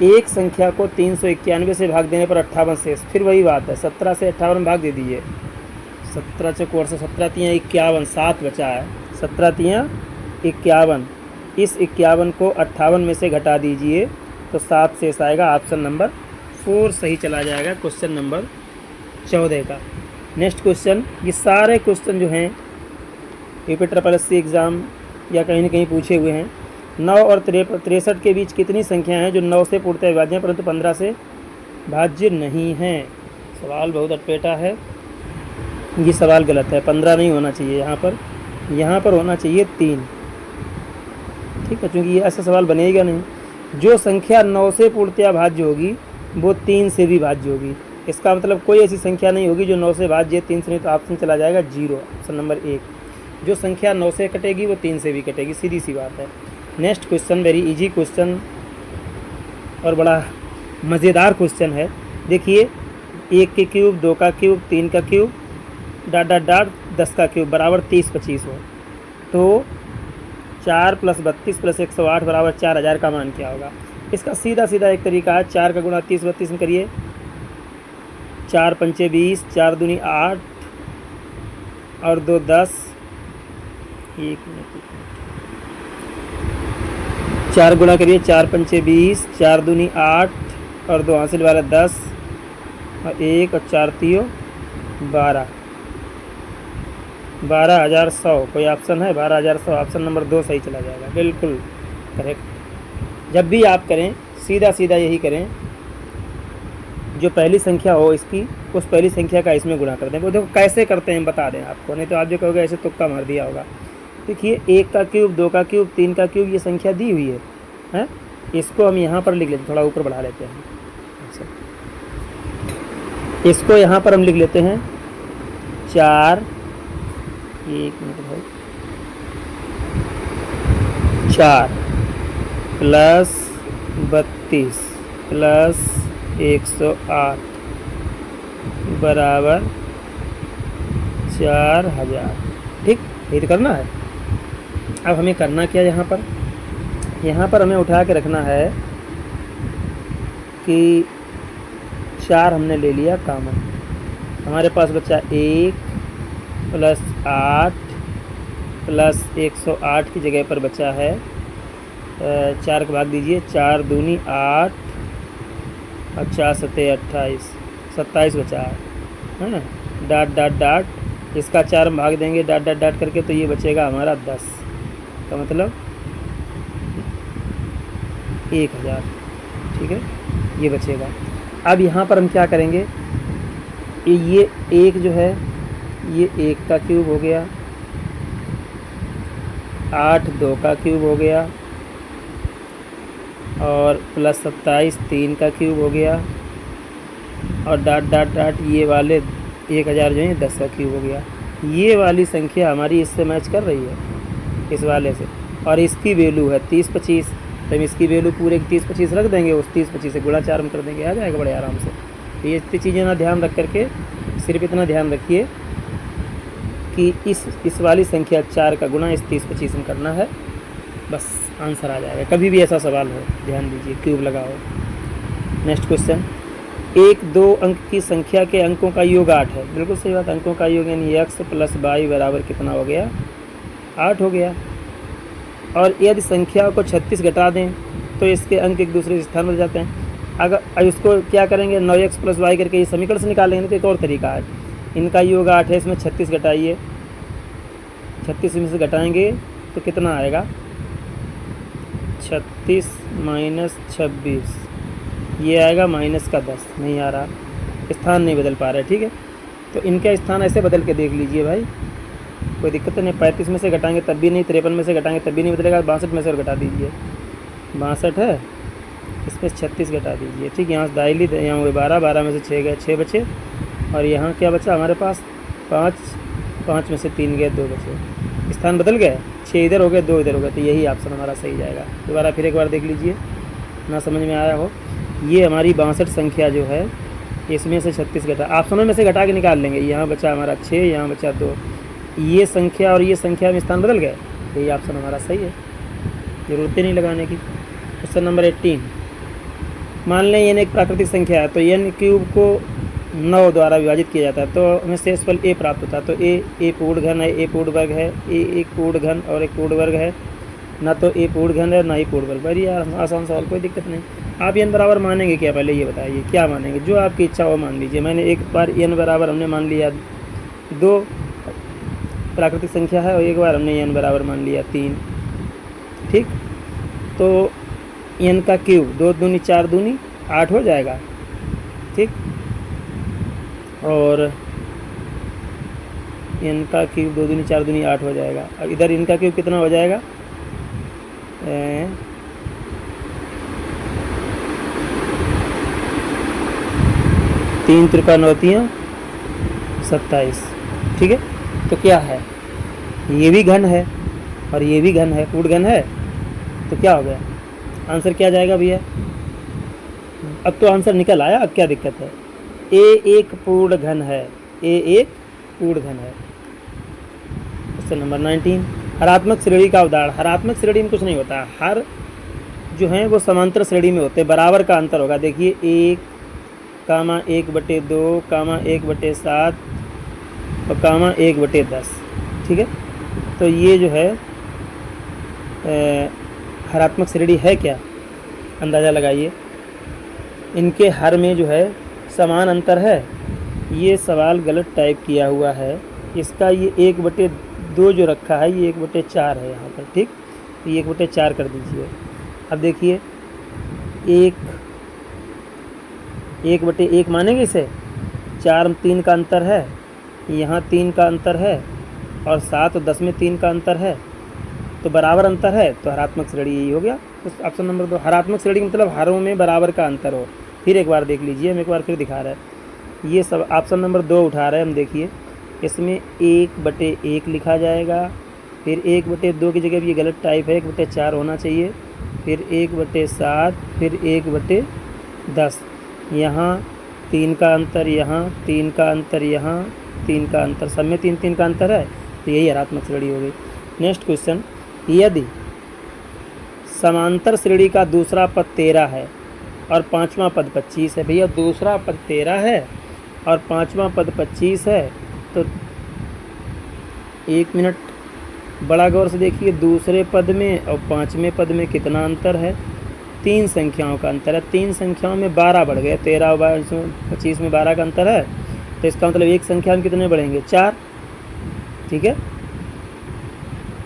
एक संख्या को 391 से भाग देने पर 58 शेष। फिर वही बात है, 17 से 58 में भाग दे दीजिए, 17 चौक 17 तियाँ 51, 7 बचा है, 17 तियाँ 51। इस 51 को 58 में से घटा दीजिए तो 7 शेष आएगा, ऑप्शन नंबर 4 सही चला जाएगा क्वेश्चन नंबर 14 का। नेक्स्ट क्वेश्चन, ये सारे क्वेश्चन जो हैं यूपीएससी एग्ज़ाम या कहीं न कहीं पूछे हुए हैं। 9 और 63 के बीच कितनी संख्या हैं जो 9 से पूर्णतः विभाज्य हैं परंतु 15 से भाज्य नहीं हैं। सवाल बहुत अटपटा है, ये सवाल गलत है, 15 नहीं होना चाहिए यहाँ पर होना चाहिए 3। ठीक है, क्योंकि ये ऐसा सवाल बनेगा नहीं। जो संख्या 9 से पूर्णतः भाज्य होगी वो 3 से भी भाज्य होगी। इसका मतलब कोई ऐसी संख्या नहीं होगी जो 9 से भाज्य 3 से नहीं, तो ऑप्शन चला जाएगा 0, ऑप्शन नंबर 1। जो संख्या 9 से कटेगी वो 3 से भी कटेगी, सीधी सी बात है। Next question very easy question और बड़ा मज़ेदार क्वेश्चन है। देखिए, 1 के क्यूब, 2 का क्यूब, 3 का क्यूब, डाट डाट डाट 10 का क्यूब बराबर 30 25 हो, तो 4 + 32 + 108 बराबर 4000 का मान क्या होगा। इसका सीधा सीधा एक तरीका है, 4 का गुणा 30 32 में करिए, 4 पंचे 20, 4 दूनी 8 और 2 10, 1 मिनट, 4 गुणा करिए, 4 पंचे 20, 4 दूनी 8 और 2 हासिल वाला 10 और 1 और 4 तियो 12, 12,100। कोई ऑप्शन है? 12,100 ऑप्शन नंबर 2 सही चला जाएगा, बिल्कुल करेक्ट। जब भी आप करें सीधा सीधा यही करें, जो पहली संख्या हो इसकी उस पहली संख्या का इसमें गुणा कर दें। वो देखो कैसे करते हैं बता दें आपको, नहीं तो आप जो कहोगे ऐसे तुक्का मार दिया होगा। देखिए 1 का क्यूब, 2 का क्यूब, 3 का क्यूब, ये संख्या दी हुई है, हैं? इसको हम यहाँ पर लिख लेते हैं, थोड़ा ऊपर बढ़ा लेते हैं। अच्छा, इसको यहाँ पर हम लिख लेते हैं 4, 1 मिनट भाई, 4 प्लस 32 प्लस 108 बराबर 4,000। ठीक, ये तो करना है। अब हमें करना क्या यहाँ पर हमें उठा के रखना है कि 4 हमने ले लिया कॉमन, हमारे पास बचा 1 प्लस 8 प्लस 108 की जगह पर बचा है 4 का भाग दीजिए, 4 दूनी 8 और 4 सत्ते 28, 27 बचा है ना। डाट डाट डाट, इसका 4 हम भाग देंगे डाट डाट डाट करके, तो ये बचेगा हमारा 10 का मतलब 1,000। ठीक है, ये बचेगा। अब यहाँ पर हम क्या करेंगे, ये 1 जो है ये 1 का क्यूब हो गया, 8 2 का क्यूब हो गया और प्लस 27 3 का क्यूब हो गया और डाट डाट डाट ये वाले 1,000 जो है 10 का क्यूब हो गया। ये वाली संख्या हमारी इससे मैच कर रही है, इस वाले से, और इसकी वैल्यू है 30 25। तो हम इसकी वैल्यू पूरे 30 25 रख देंगे, उस 30 25 से गुणा 4 हम कर देंगे, आ जाएगा बड़े आराम से। तो ये इतनी चीज़ें ना ध्यान रख करके सिर्फ इतना ध्यान रखिए कि इस वाली संख्या 4 का गुणा इस 30 25 में करना है, बस आंसर आ जाएगा। कभी भी ऐसा सवाल हो ध्यान दीजिए, क्यूब लगाओ। नेक्स्ट क्वेश्चन, 1 2 अंक की संख्या के अंकों का योग 8 है। बिल्कुल सही बात, अंकों का योग यानी x प्लस y बराबर कितना हो गया, 8 हो गया। और यदि संख्या को 36 घटा दें तो इसके अंक एक दूसरे स्थान बदल जाते हैं। अगर इसको क्या करेंगे, 9x प्लस वाई करके ये समीकरण से निकालेंगे। तो एक और तरीका है, इनका योग 8 है, इसमें 36 घटाइए, 36 में से घटाएंगे तो कितना आएगा, 36 माइनस 26, ये आएगा माइनस का 10। नहीं आ रहा, स्थान नहीं बदल पा रहा है। ठीक है, तो इनका स्थान ऐसे बदल के देख लीजिए भाई, कोई दिक्कत नहीं। 35 में से घटाएंगे तब भी नहीं, 53 में से घटाएंगे तब भी नहीं बदलेगा। 62 में से और घटा दीजिए, 62 है, इसमें 36 घटा दीजिए। ठीक, यहाँ से दाइली यहाँ हुए 12, 12 में से 6 गए, 6 बचे। और यहाँ क्या बचा हमारे पास, 5, 5 में से 3 गए, 2 बचे। स्थान बदल गए, 6 इधर हो गए, 2 इधर हो गए, तो यही ऑप्शन हमारा सही जाएगा। दोबारा फिर एक बार देख लीजिए, ना समझ में आया हो। ये हमारी 62 संख्या जो है, इसमें से 36 घटा, ऑप्शनों में से घटा के निकाल लेंगे। यहाँ बचा हमारा 6, यहाँ बचा 2, ये संख्या और ये संख्या में स्थान बदल गए, यही ऑप्शन हमारा सही है, ज़रूरत ही नहीं लगाने की। क्वेश्चन नंबर 18, मान लें n एक प्राकृतिक संख्या है, तो n क्यूब को 9 द्वारा विभाजित किया जाता है, तो हमें शेषफल a प्राप्त होता है। तो a पूर्ण घन है, a पूर्ण वर्ग है, a एक पूर्ण घन और एक पूर्ण वर्ग है, ना तो a पूर्ण घन है ना ही पूर्ण वर्ग। बड़ी यार आसान सवाल, कोई दिक्कत नहीं। आप n बराबर मानेंगे क्या, पहले ये बताइए क्या मानेंगे, जो आपकी इच्छा हो मान लीजिए। मैंने एक बार n बराबर हमने मान लिया 2 प्राकृतिक संख्या है, और एक बार हमने n बराबर मान लिया 3। ठीक, तो n का क्यूब 2 दूनी 4 दूनी 8 हो जाएगा। ठीक, और n का क्यूब 2 दूनी 4 दूनी 8 हो जाएगा। और इधर इनका क्यूब कितना हो जाएगा, 3 त्रिका 9 तियां 27। ठीक है, तो क्या है, ये भी घन है और ये भी घन है, पूर्ण घन है, तो क्या हो गया, आंसर क्या जाएगा भैया। अब तो आंसर निकल आया, अब क्या दिक्कत है। a एक पूर्ण घन है, a एक पूर्ण घन है। क्वेश्चन नंबर 19, हरात्मक श्रेणी का उदाहरण। हरात्मक श्रेणी में कुछ नहीं होता, हर जो है वो समांतर श्रेणी में होते हैं, बराबर का अंतर होगा। देखिए 1, 1/2, 1/7 और कामा 1/10। ठीक है, तो ये जो है हरात्मक श्रेणी है क्या, अंदाज़ा लगाइए। इनके हर में जो है समान अंतर है। ये सवाल गलत टाइप किया हुआ है, इसका ये 1/2 जो रखा है ये 1/4 है यहाँ पर। ठीक, तो ये 1/4 कर दीजिए। अब देखिए 1/1 मानेंगे इसे, 4 में 3 का अंतर है, यहाँ 3 का अंतर है और 7 और 10 में 3 का अंतर है, तो बराबर अंतर है, तो हरात्मक श्रेणी यही हो गया। तो ऑप्शन नंबर 2 हरात्मक श्रेणी मतलब हरों में बराबर का अंतर हो। फिर एक बार देख लीजिए, हम एक बार फिर दिखा रहे हैं। ये सब ऑप्शन नंबर 2 उठा रहे हैं हम। देखिए इसमें 1/1 लिखा जाएगा, फिर 1/2 की जगह ये गलत टाइप है, 1/4 होना चाहिए, फिर 1/7, फिर 1/10। यहाँ 3 का अंतर, यहाँ 3 का अंतर, यहाँ 3 का अंतर, सब में 3 का अंतर है, तो यही हरात्मक श्रेणी हो गई। नेक्स्ट क्वेश्चन, यदि समांतर श्रेणी का दूसरा पद 13 है और पांचवा पद 25 है। भैया दूसरा पद 13 है और पांचवा पद 25 है, तो 1 मिनट बड़ा गौर से देखिए, दूसरे पद में और पांचवें पद में कितना अंतर है, 3 संख्याओं का अंतर है। 3 संख्याओं में 12 बढ़ गए, 13 और 25 में 12 का अंतर है, तो इसका मतलब एक संख्या में कितने बढ़ेंगे, 4। ठीक है,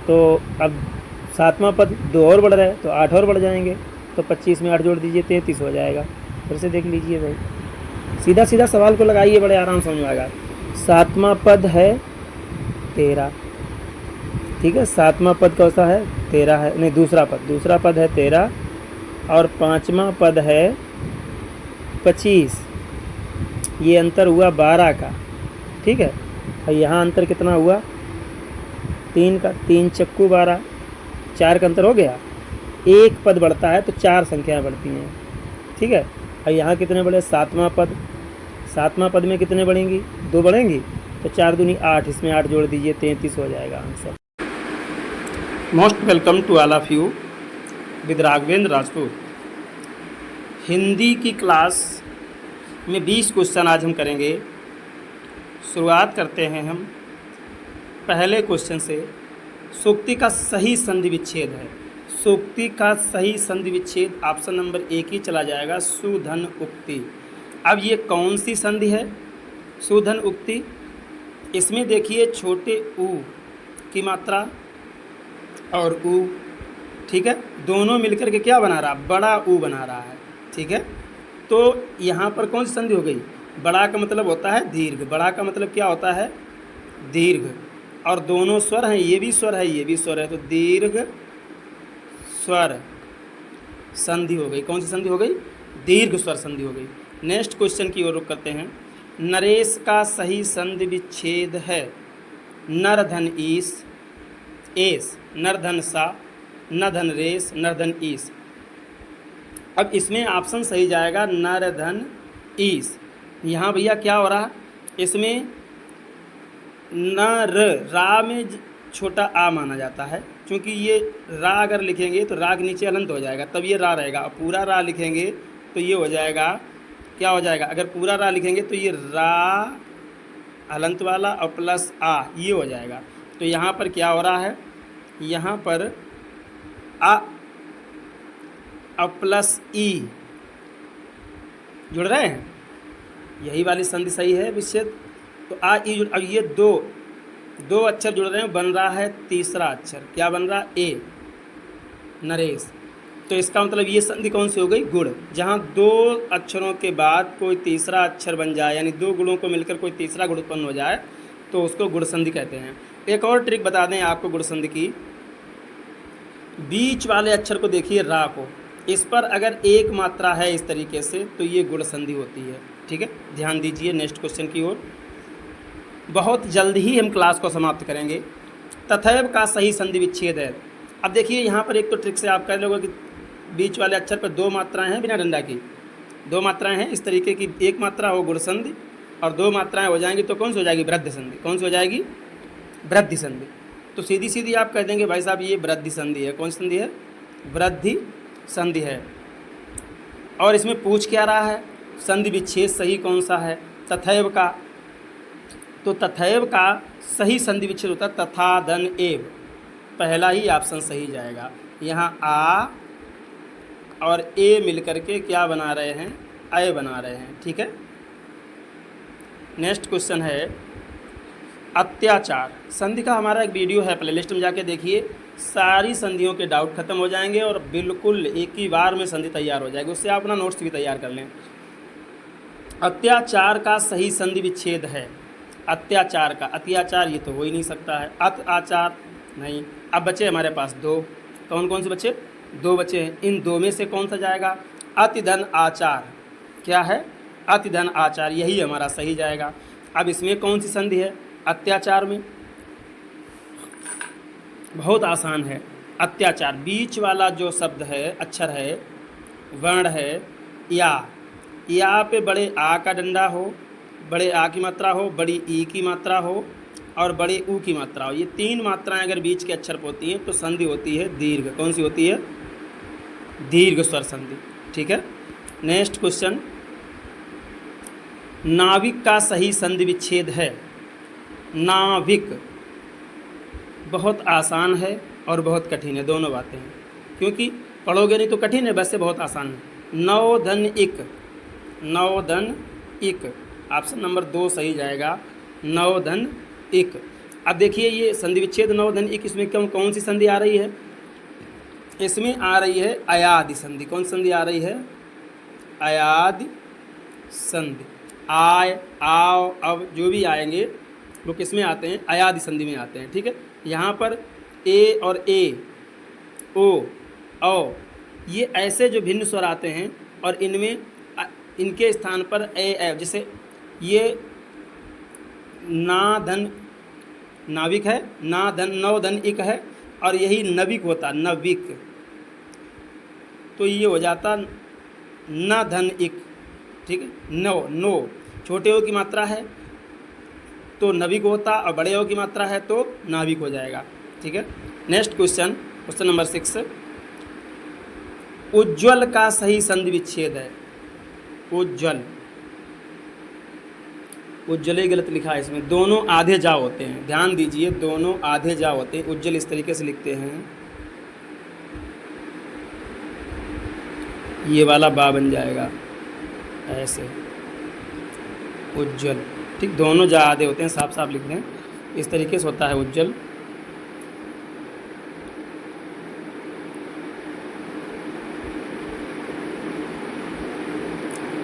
तो अब 7वां पद 2 और बढ़ रहा है, तो 8 और बढ़ जाएंगे, तो 25 में 8 जोड़ दीजिए, 33 हो जाएगा। फिर से देख लीजिए भाई, सीधा सीधा सवाल को लगाइए, बड़े आराम समझ में आएगा। 7वां पद है 13, ठीक है, 7वां पद कौन सा है, 13 है, नहीं दूसरा पद है 13 और पांचवा पद है 25। ये अंतर हुआ 12 का। ठीक है, और यहाँ अंतर कितना हुआ, 3 का, 3 चक्कू 12, 4 का अंतर हो गया। एक पद बढ़ता है तो 4 संख्याएं बढ़ती हैं। ठीक है, और यहाँ कितने बढ़े, 7वां पद में कितने बढ़ेंगी, 2 बढ़ेंगी, तो 4 दूनी 8, इसमें 8 जोड़ दीजिए, 33 हो जाएगा answer. Most welcome to all of you with Raghvendra Rajput. Hindi की क्लास में 20 क्वेश्चन आज हम करेंगे। शुरुआत करते हैं हम पहले क्वेश्चन से। सूक्ति का सही संधि विच्छेद है। सूक्ति का सही संधि विच्छेद ऑप्शन नंबर 1 ही चला जाएगा, सुधन उक्ति। अब ये कौन सी संधि है, सुधन उक्ति। इसमें देखिए छोटे ऊ की मात्रा और ऊ, ठीक है, दोनों मिलकर के क्या बना रहा, बड़ा ऊ बना रहा है। ठीक है, तो यहाँ पर कौन सी संधि हो गई, बड़ा का मतलब होता है दीर्घ, बड़ा का मतलब क्या होता है, दीर्घ, और दोनों स्वर हैं, ये भी स्वर है, ये भी स्वर है, तो दीर्घ स्वर संधि हो गई। कौन सी संधि हो गई, दीर्घ स्वर संधि हो गई। नेक्स्ट क्वेश्चन की ओर रुख करते हैं। नरेश का सही संधि विच्छेद है नर धन ईस, एस, नर धन सा, न धन रेस, नर धन ईस। अब इसमें ऑप्शन सही जाएगा नर धन ईस। यहाँ भैया क्या हो रहा, इसमें नर, रा में छोटा आ माना जाता है, क्योंकि ये रा अगर लिखेंगे तो रा के नीचे अलंत हो जाएगा, तब ये रा रहेगा। और पूरा रा लिखेंगे तो ये हो जाएगा, क्या हो जाएगा, अगर पूरा रा लिखेंगे तो ये रा अलंत वाला और प्लस आ, ये हो जाएगा। तो यहाँ पर क्या हो रहा है, यहाँ पर आ और प्लस ई जुड़ रहे हैं, यही वाली संधि सही है विच्छेद। तो आ ई जुड़, अब ये दो अक्षर जुड़ रहे हैं, बन रहा है तीसरा अक्षर, क्या बन रहा, ए, नरेश। तो इसका मतलब ये संधि कौन सी हो गई, गुण। जहाँ 2 अक्षरों के बाद कोई तीसरा अक्षर बन जाए, यानी 2 गुणों को मिलकर कोई तीसरा गुण उत्पन्न हो जाए, तो उसको गुण संधि कहते हैं। एक और ट्रिक बता दें आपको गुण संधि की, बीच वाले अक्षर को देखिए, रा को, इस पर अगर एक मात्रा है इस तरीके से, तो ये गुण संधि होती है। ठीक है, ध्यान दीजिए नेक्स्ट क्वेश्चन की ओर। बहुत जल्द ही हम क्लास को समाप्त करेंगे। तथैव का सही संधि विच्छेद है। अब देखिए यहाँ पर एक तो ट्रिक से आप कह लोगे कि बीच वाले अक्षर पर 2 मात्राएं हैं बिना डंडा की, 2 मात्राएं हैं इस तरीके की, एक मात्रा हो गुण संधि और 2 मात्राएं हो जाएंगी तो कौन सी हो जाएगी, वृद्धि संधि। कौन सी हो जाएगी, वृद्धि संधि। तो सीधी सीधी आप कह देंगे भाई साहब ये वृद्धि संधि है। कौन सी संधि है, वृद्धि संधि है। और इसमें पूछ क्या रहा है, संधि विच्छेद सही कौन सा है, तथैव का। तो तथैव का सही संधि विच्छेद होता है तथा धन एव, पहला ही ऑप्शन सही जाएगा। यहाँ आ और ए मिलकर के क्या बना रहे हैं, अय बना रहे हैं, ठीक है। नेक्स्ट क्वेश्चन है अत्याचार। संधि का हमारा एक वीडियो है, प्लेलिस्ट में जाके देखिए, सारी संधियों के डाउट खत्म हो जाएंगे और बिल्कुल एक ही बार में संधि तैयार हो जाएगी, उससे आप अपना नोट्स भी तैयार कर लें। अत्याचार का सही संधि विच्छेद है, अत्याचार का, अत्याचार ये तो हो ही नहीं सकता है, अत आचार नहीं। अब बचे हमारे पास दो, कौन कौन से बचे, दो बचे हैं, इन दो में से कौन सा जाएगा, अतिधन आचार, क्या है, अतिधन आचार, यही हमारा सही जाएगा। अब इसमें कौन सी संधि है, अत्याचार में, बहुत आसान है, अत्याचार, बीच वाला जो शब्द है, अक्षर है, वर्ण है, या पे बड़े आ का डंडा हो, बड़े आ की मात्रा हो, बड़ी ई की मात्रा हो और बड़े ऊ की मात्रा हो, ये तीन मात्राएं अगर बीच के अक्षर पर होती हैं तो संधि होती है दीर्घ। कौन सी होती है, दीर्घ स्वर संधि, ठीक है। नेक्स्ट क्वेश्चन, नाविक का सही संधि विच्छेद है। नाविक बहुत आसान है और बहुत कठिन है, दोनों बातें हैं, क्योंकि पढ़ोगे नहीं तो कठिन है, वैसे बहुत आसान है। नौ धन इक, नौ धन इक, ऑप्शन नंबर 2 सही जाएगा, नौ धन इक। अब देखिए ये संधि विच्छेद नौ धन इक, इसमें कौन सी संधि आ रही है, इसमें आ रही है अयादि संधि। कौन संधि आ रही है, अयादि संधि। आय, आओ, अब जो भी आएंगे वो किस में आते हैं, अयादि संधि में आते हैं, ठीक है। यहाँ पर ए और ए, ओ, औ, ये ऐसे जो भिन्न स्वर आते हैं और इनमें इनके स्थान पर ए, जैसे ये ना धन नाविक है, ना धन नौ धन इक है, और यही नविक होता, नविक, तो ये हो जाता न धन इक, ठीक है। नो, नो छोटे ओ की मात्रा है तो नविक होता, और बड़े ओ की मात्रा है तो नाविक हो जाएगा, ठीक है। नेक्स्ट क्वेश्चन, क्वेश्चन नंबर 6, उज्ज्वल का सही संधि विच्छेद है। उज्ज्वल, उज्ज्वल ही गलत लिखा है इसमें, दोनों आधे जा होते हैं, ध्यान दीजिए, दोनों आधे जा होते हैं। उज्ज्वल इस तरीके से लिखते हैं, ये वाला बा बन जाएगा ऐसे, उज्ज्वल, ठीक, दोनों जा आधे होते हैं, साफ साफ लिख दें, इस तरीके से होता है उज्ज्वल।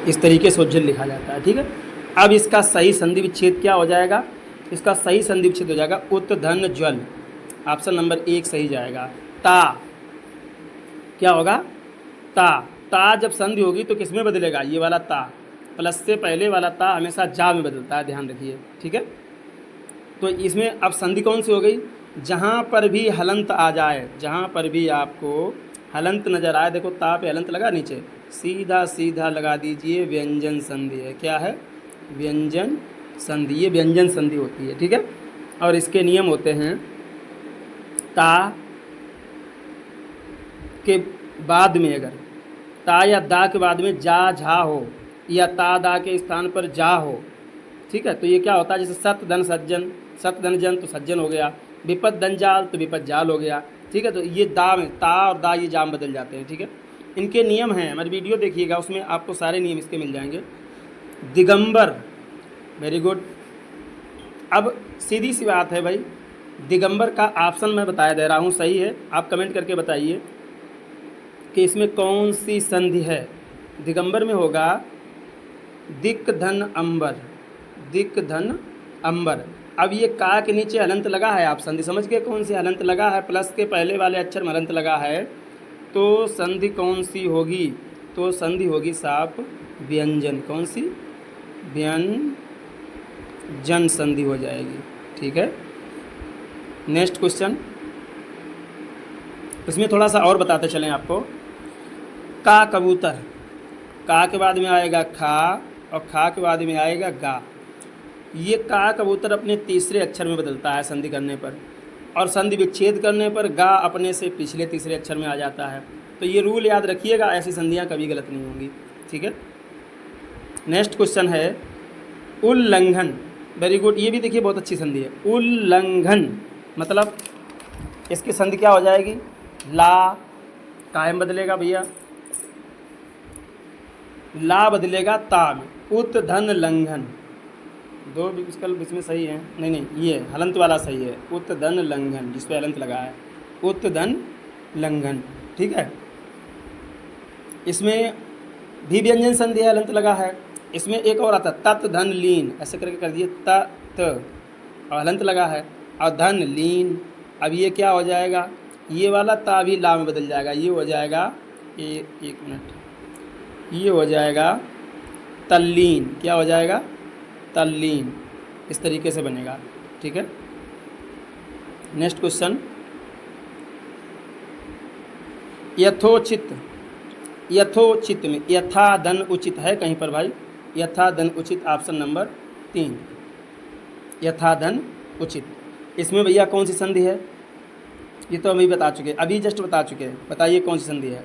इस तरीके से उज्ज्वल लिखा जाता है, ठीक है। अब इसका सही संधि विच्छेद क्या हो जाएगा, इसका सही संधि विच्छेद हो जाएगा उत धन ज्वल, ऑप्शन नंबर 1 सही जाएगा। ता, क्या होगा, ता, ता जब संधि होगी तो किस में बदलेगा, ये वाला ता, प्लस से पहले वाला ता हमेशा जा में बदलता है, ध्यान रखिए, ठीक है। तो इसमें अब संधि कौन सी हो गई, जहाँ पर भी हलंत आ जाए, जहाँ पर भी आपको हलंत नज़र आए, देखो ता पे हलंत लगा, नीचे सीधा सीधा लगा दीजिए, व्यंजन संधि है, क्या है, व्यंजन संधि, ये व्यंजन संधि होती है, ठीक है। और इसके नियम होते हैं, ता के बाद में अगर ता या दा के बाद में जा झा हो, या ता दा के स्थान पर जा हो, ठीक है, तो ये क्या होता है, जैसे सत धन सज्जन, सत धन जन तो सज्जन हो गया, विपद धन जाल तो विपद जाल हो गया, ठीक है। तो ये दा में ता और दा ये जाम बदल जाते हैं, ठीक है। इनके नियम हैं, हमारी वीडियो देखिएगा, उसमें आपको सारे नियम इसके मिल जाएंगे। Digambar, very good. अब सीधी सी बात है भाई, दिगंबर का ऑप्शन मैं बताया दे रहा हूँ, सही है, आप कमेंट करके बताइए कि इसमें कौन सी संधि है। दिगंबर में होगा दिक धन अंबर, दिक धन अंबर। अब ये का के नीचे हलंत लगा है, आप संधि समझ गए कौन सी हलंत लगा है, प्लस के पहले वाले अक्षर में हलंत लगा है, तो संधि कौन सी होगी, तो संधि होगी साफ व्यंजन, कौन सी, व्यंजन संधि हो जाएगी, ठीक है। नेक्स्ट क्वेश्चन, इसमें थोड़ा सा और बताते चलें आपको। का कबूतर, का के बाद में आएगा खा और खा के बाद में आएगा गा। ये का कबूतर अपने तीसरे अक्षर में बदलता है संधि करने पर, और संधि विच्छेद करने पर गा अपने से पिछले तीसरे अक्षर में आ जाता है। तो ये रूल याद रखिएगा, ऐसी संधियाँ कभी गलत नहीं होंगी, ठीक है। नेक्स्ट क्वेश्चन है उल्लंघन। वेरी गुड, ये भी देखिए बहुत अच्छी संधि है। उल्लंघन मतलब इसकी संधि क्या हो जाएगी? ला कायम बदलेगा भैया, ला बदलेगा ता में। उत धन लंघन, दो विकल्प इसमें सही है, नहीं नहीं ये हलंत वाला सही है। उत धन लंघन जिस पे हलंत लगा है, उत धन लंघन, ठीक है। इसमें भी व्यंजन संधि है, हलंत लगा है। इसमें एक और आता तत् धन लीन, ऐसे करके कर दिए तत् और हलंत लगा है, और धन लीन। अब ये क्या हो जाएगा? ये वाला ता भी ला में बदल जाएगा, ये हो जाएगा एक मिनट, ये हो जाएगा तल्लीन। क्या हो जाएगा? तल्लीन। इस तरीके से बनेगा, ठीक है। नेक्स्ट क्वेश्चन, यथोचित, यथोचित में यथा धन उचित है कहीं पर भाई? यथा धन उचित ऑप्शन नंबर 3, यथा धन उचित। इसमें भैया कौन सी संधि है? ये तो अभी बता चुके, अभी जस्ट बता चुके हैं। बताइए कौन सी संधि है?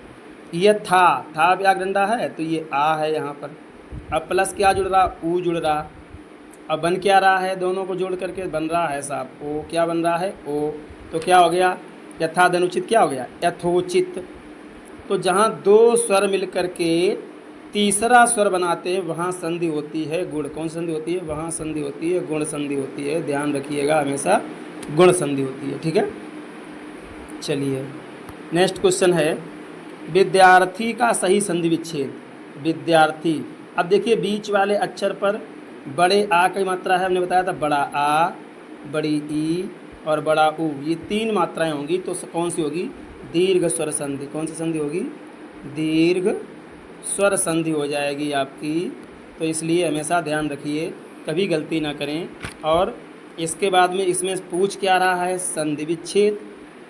ये था व्यागडंडा है तो ये आ है यहाँ पर। अब प्लस क्या जुड़ रहा? ऊ जुड़ रहा। अब बन क्या रहा है? दोनों को जोड़ करके बन रहा है साहब ओ। क्या बन रहा है? ओ। तो क्या हो गया? यथा धनुचित क्या हो गया? यथोचित। तो जहाँ दो स्वर मिल करके तीसरा स्वर बनाते हैं वहाँ संधि होती है गुण। कौन संधि होती है? वहाँ संधि होती है गुण संधि होती है। ध्यान रखिएगा, हमेशा गुण संधि होती है, ठीक है। चलिए नेक्स्ट क्वेश्चन है, विद्यार्थी का सही संधि विच्छेद। विद्यार्थी, अब देखिए बीच वाले अक्षर पर बड़े आ की मात्रा है, हमने बताया था बड़ा आ, बड़ी ई और बड़ा ऊ, ये 3 मात्राएं होंगी। तो कौन सी होगी? दीर्घ स्वर संधि। कौन सी संधि होगी? दीर्घ स्वर संधि हो जाएगी आपकी। तो इसलिए हमेशा ध्यान रखिए, कभी गलती ना करें। और इसके बाद में इसमें पूछ क्या रहा है? संधि विच्छेद।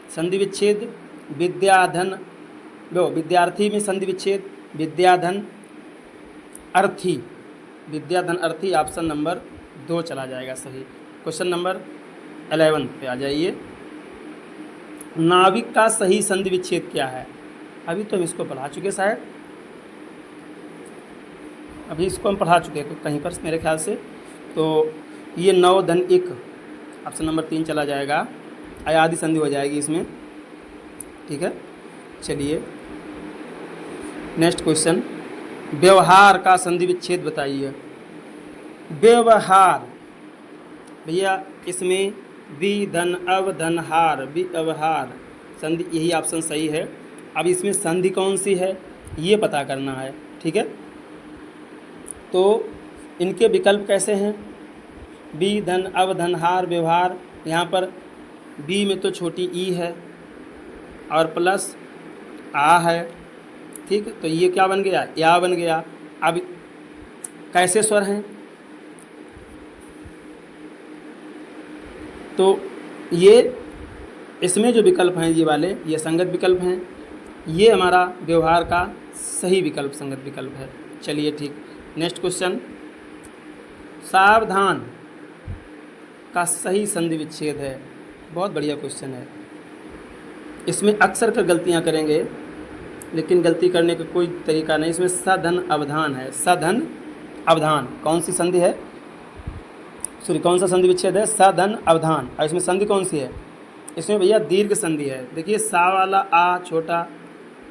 संधि विच्छेद विद्याधन, लो विद्यार्थी में संधि विच्छेद विद्याधन अर्थी, विद्याधन अर्थी ऑप्शन नंबर 2 चला जाएगा सही। क्वेश्चन नंबर 11 पे आ जाइए। नाविक का सही संधि विच्छेद क्या है? अभी तो हम इसको पढ़ा चुके शायद, अभी इसको हम पढ़ा चुके हैं कहीं पर मेरे ख्याल से। तो ये नौ धन एक ऑप्शन नंबर 3 चला जाएगा। अयादि संधि हो जाएगी इसमें, ठीक है। चलिए नेक्स्ट क्वेश्चन, व्यवहार का संधि विच्छेद बताइए। व्यवहार भैया इसमें वि धन अव धन हार, व्यवहार संधि, यही ऑप्शन सही है। अब इसमें संधि कौन सी है ये पता करना है, ठीक है। तो इनके विकल्प कैसे हैं? बी धन अव धन हार व्यवहार, यहाँ पर बी में तो छोटी ई है और प्लस आ है, ठीक है। तो ये क्या बन गया? या बन गया। अब कैसे स्वर हैं? तो ये इसमें जो विकल्प हैं ये वाले, ये संगत विकल्प हैं। ये हमारा व्यवहार का सही विकल्प संगत विकल्प है। चलिए ठीक, नेक्स्ट क्वेश्चन, सावधान का सही संधि विच्छेद है। बहुत बढ़िया क्वेश्चन है। इसमें अक्सर कर गलतियां करेंगे, लेकिन गलती करने का कोई तरीका नहीं। इसमें सधन अवधान है, सधन अवधान। कौन सी संधि है? सॉरी, कौन सा संधि विच्छेद है? सधन अवधान। और इसमें संधि कौन सी है? इसमें भैया दीर्घ संधि है। देखिए सा वाला आ छोटा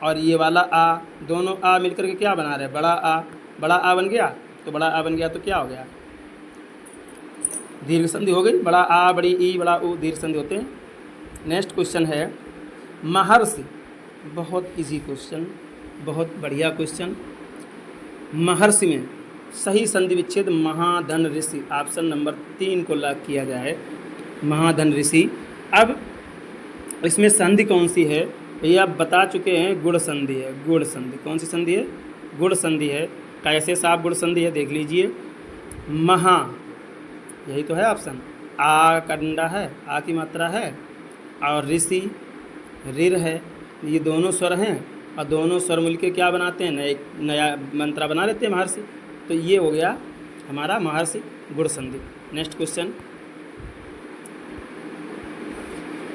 और ये वाला आ, दोनों आ मिलकर के क्या बना रहे हैं? बड़ा आ। बड़ा आ बन गया, तो बड़ा आ बन गया तो क्या हो गया? दीर्घ संधि हो गई। बड़ा आ, बड़ी ई, बड़ा ऊ, दीर्घ संधि होते हैं। नेक्स्ट क्वेश्चन है, महर्षि। बहुत इजी क्वेश्चन, बहुत बढ़िया क्वेश्चन। महर्षि में सही संधि विच्छेद महाधन ऋषि, ऑप्शन नंबर 3 को लॉक किया जाए, महाधन ऋषि। अब इसमें संधि कौन सी है? भैया आप बता चुके हैं, गुण संधि है। गुण संधि कौन सी संधि है? गुण संधि है। कैसे साफ गुण संधि है देख लीजिए। महा, यही तो है ऑप्शन। आ का डंडा है, आ की मात्रा है, और ऋषि रिर है। ये दोनों स्वर हैं और दोनों स्वर मिलके क्या बनाते हैं? नया मंत्रा बना लेते हैं महर्षि। तो ये हो गया हमारा महर्षि गुण संधि। नेक्स्ट क्वेश्चन,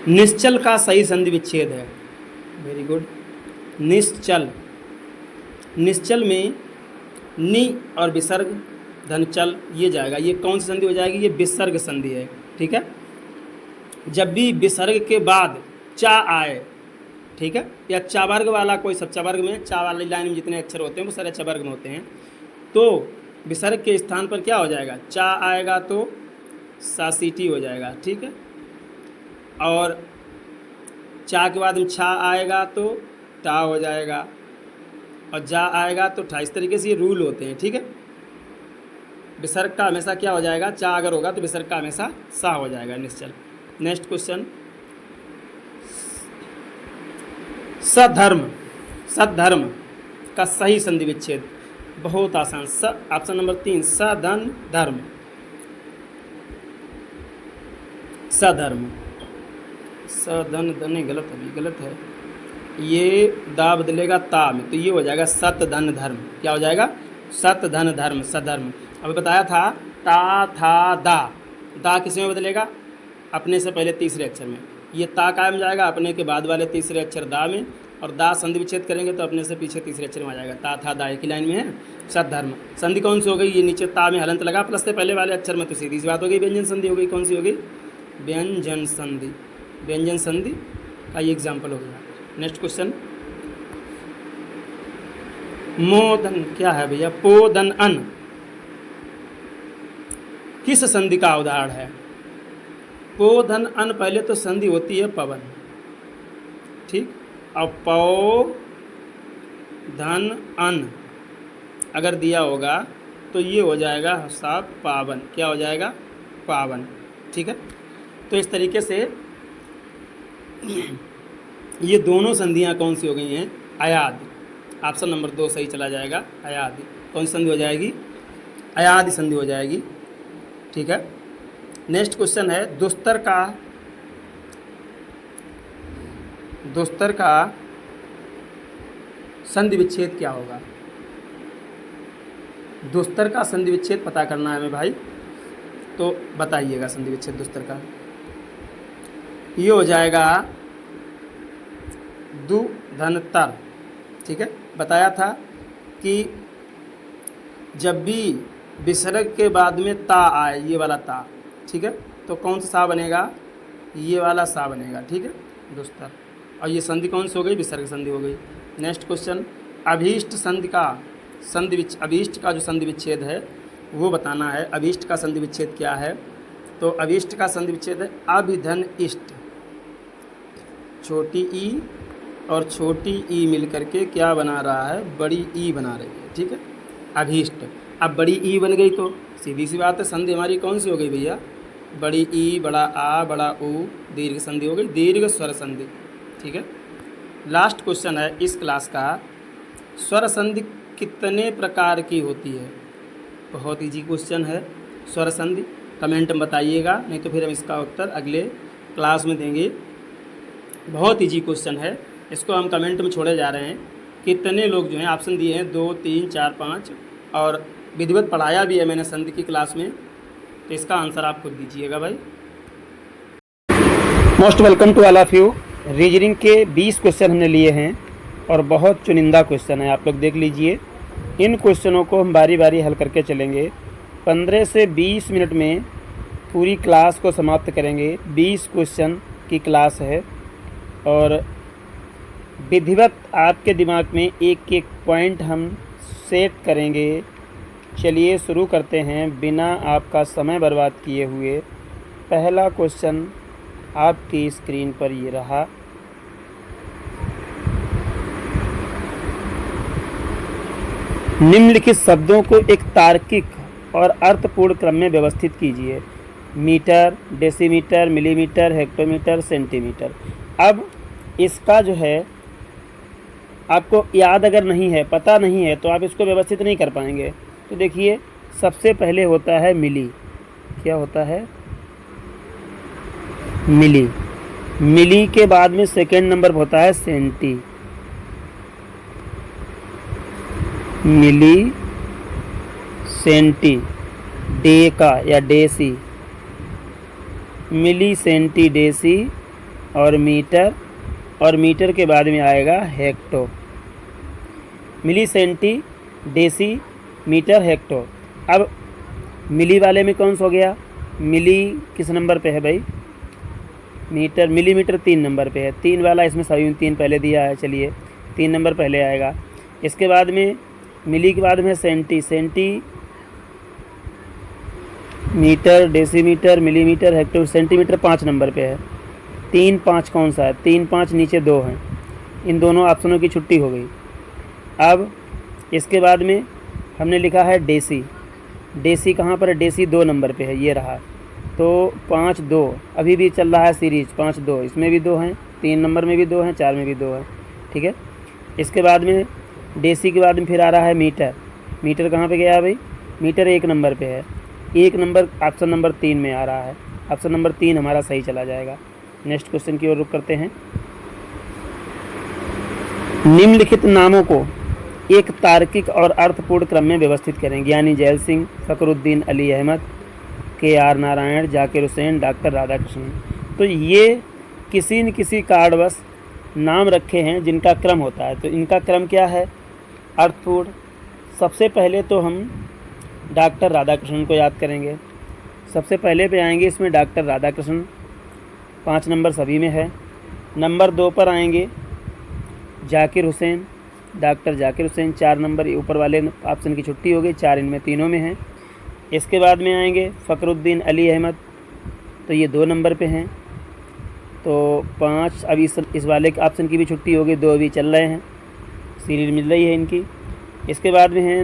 निश्चल का सही संधि विच्छेद है। Very good. निश्चल, निश्चल में नि और विसर्ग धन चल, ये जाएगा। ये कौन सी संधि हो जाएगी? ये विसर्ग संधि है। ठीक है, जब भी विसर्ग के बाद चा आए, ठीक है, या चा वर्ग वाला कोई सब, चा वर्ग में चा वाली लाइन में जितने अक्षर होते हैं वो सारे चा वर्ग में होते हैं, तो विसर्ग के स्थान पर क्या हो जाएगा? चा आएगा तो सासीटी हो जाएगा। ठीक है, और चा के बाद में छा आएगा तो टा हो जाएगा, और जा आएगा तो ठा। इस तरीके से ये रूल होते हैं। ठीक है, विसर्ग का हमेशा क्या हो जाएगा? चा अगर होगा तो विसर्ग का हमेशा सा हो जाएगा निश्चल। Next question, सधर्म। सधर्म का सही संधि विच्छेद बहुत आसान। ऑप्शन नंबर 3, सधन धर्म। सधर्म, सधन धन गलत है, गलत है, ये दा बदलेगा ता में, तो ये हो जाएगा सत धन धर्म। क्या हो जाएगा? सत धन धर्म, सधर्म। अभी बताया था ता था दा किस में बदलेगा? अपने से पहले तीसरे अक्षर में। ये ता कायम जाएगा अपने के बाद वाले तीसरे अक्षर दा में, और दा संधि विच्छेद करेंगे तो अपने से पीछे तीसरे अक्षर में आ जाएगा। ता था दा एक ही लाइन में है। सद्धर्म संधि कौन सी हो गई? ये नीचे ता में हलंत लगा प्लस से पहले वाले अक्षर में, तो सीधी सी बात हो गई व्यंजन संधि हो गई। कौन सी हो गई? व्यंजन संधि। व्यंजन संधि का ये एग्जाम्पल हो गया। नेक्स्ट क्वेश्चन, मोदन क्या है भैया? पोदन अन किस संधि का उदाहरण है? पोधन अन, पहले तो संधि होती है पवन, ठीक, और पौ धन अन अगर दिया होगा तो ये हो जाएगा साफ पावन। क्या हो जाएगा? पावन। ठीक है, तो इस तरीके से ये दोनों संधियाँ कौन सी हो गई हैं? अयादि। ऑप्शन नंबर 2 सही चला जाएगा। अयादि कौन सी संधि हो जाएगी? अयादि संधि हो जाएगी। ठीक है, नेक्स्ट क्वेश्चन है दुस्तर का संधि विच्छेद क्या होगा? दुस्तर का संधि विच्छेद पता करना है हमें भाई, तो बताइएगा संधि विच्छेद दुस्तर का। ये हो जाएगा दु धन तर। ठीक है, बताया था कि जब भी विसर्ग के बाद में ता आए, ये वाला ता, ठीक है, तो कौन सा सा बनेगा? ये वाला सा बनेगा। ठीक है, दुस्तर। और ये संधि कौन सी हो गई? विसर्ग संधि हो गई। नेक्स्ट क्वेश्चन, अभीष्ट संधि का अभीष्ट का जो संधि विच्छेद है वो बताना है। अभीष्ट का संधि विच्छेद क्या है? तो अभीष्ट का संधि विच्छेद है अभिधन इष्ट। छोटी ई और छोटी ई मिलकर के क्या बना रहा है? बड़ी ई बना रही है। ठीक है, अभीष्ट। अब बड़ी ई बन गई तो सीधी सी बात है संधि हमारी कौन सी हो गई भैया? बड़ी ई, बड़ा आ, बड़ा ऊ, दीर्घ संधि हो गई, दीर्घ स्वर संधि। ठीक है, लास्ट क्वेश्चन है इस क्लास का, स्वर संधि कितने प्रकार की होती है? बहुत इजी क्वेश्चन है। स्वर संधि कमेंट में बताइएगा, नहीं तो फिर हम इसका उत्तर अगले क्लास में देंगे। बहुत इजी क्वेश्चन है, इसको हम कमेंट में छोड़े जा रहे हैं। कितने लोग जो हैं ऑप्शन दिए हैं 2, 3, 4, 5, और विधिवत पढ़ाया भी है मैंने संधि की क्लास में, तो इसका आंसर आप खुद दीजिएगा भाई। Most welcome to all of you. Reasoning के 20 क्वेश्चन हमने लिए हैं और बहुत चुनिंदा क्वेश्चन है, आप लोग देख लीजिए। इन क्वेश्चनों को हम बारी बारी हल करके चलेंगे। 15 से 20 मिनट में पूरी क्लास को समाप्त करेंगे। 20 क्वेश्चन की क्लास है और विधिवत आपके दिमाग में एक एक पॉइंट हम सेट करेंगे। चलिए शुरू करते हैं बिना आपका समय बर्बाद किए हुए। पहला क्वेश्चन आपकी स्क्रीन पर ये रहा। निम्नलिखित शब्दों को एक तार्किक और अर्थपूर्ण क्रम में व्यवस्थित कीजिए। Metre, decimetre, millimetre, hectometre, centimetre. अब इसका जो है आपको याद अगर नहीं है, पता नहीं है, तो आप इसको व्यवस्थित नहीं कर पाएंगे। तो देखिए, सबसे पहले होता है मिली। क्या होता है? मिली। मिली के बाद में सेकेंड नंबर पर होता है सेंटी। मिली, सेंटी, डे का या डेसी, मिली, सेंटी, डेसी और मीटर, और मीटर के बाद में आएगा हेक्टो। मिली, सेंटी, डेसी, मीटर, हेक्टो। अब मिली वाले में कौन सा हो गया, मिली किस नंबर पे है भाई, मीटर, मिलीमीटर 3 नंबर पे है, 3 वाला इसमें सभी में 3 पहले दिया है, चलिए 3 नंबर पहले आएगा। इसके बाद में मिली के बाद में centi, centimetre, decimetre, millimetre, hectare, centimetre 5 number पे है। 3 5 कौन सा है, 3 5 नीचे 2 हैं, इन दोनों ऑप्शनों की छुट्टी हो गई। अब इसके बाद में हमने लिखा है डेसी, डेसी कहाँ पर है, डेसी 2 नंबर पे है, ये रहा। तो 5 2 अभी भी चल रहा है सीरीज, 5 2, इसमें भी 2 हैं, 3 नंबर में भी 2 हैं, 4 में भी 2 हैं, ठीक है। इसके बाद में डेसी के बाद में फिर आ रहा है मीटर, मीटर कहाँ पे गया है भाई, मीटर 1 नंबर पे है, 1 नंबर ऑप्शन नंबर 3 में आ रहा है, ऑप्शन नंबर 3 हमारा सही चला जाएगा। नेक्स्ट क्वेश्चन की ओर रुख करते हैं। निम्नलिखित नामों को एक तार्किक और अर्थपूर्ण क्रम में व्यवस्थित करें। ज्ञानी जैल सिंह, फ़खरुद्दीन अली अहमद, के.आर. नारायण, जाकिर हुसैन, डॉक्टर राधाकृष्णन। तो ये किसी न किसी कारणवश नाम रखे हैं जिनका क्रम होता है। तो इनका क्रम क्या है, अर्थपूर्ण। सबसे पहले तो हम डॉक्टर राधाकृष्णन को याद करेंगे, सबसे पहले पे आएंगे इसमें डॉक्टर राधाकृष्णन, 5 नंबर सभी में है। नंबर 2 पर आएंगे जाकिर हुसैन, डॉक्टर जाकिर हुसैन, 4 नंबर, ऊपर वाले ऑप्शन की छुट्टी हो गई, 4 इनमें तीनों में हैं। इसके बाद में आएंगे फ़खरुद्दीन अली अहमद, तो ये 2 नंबर पे हैं, तो 5, अब इस वाले ऑप्शन की भी छुट्टी हो गई, 2 अभी चल रहे हैं, सीरीज मिल रही है इनकी। इसके बाद में है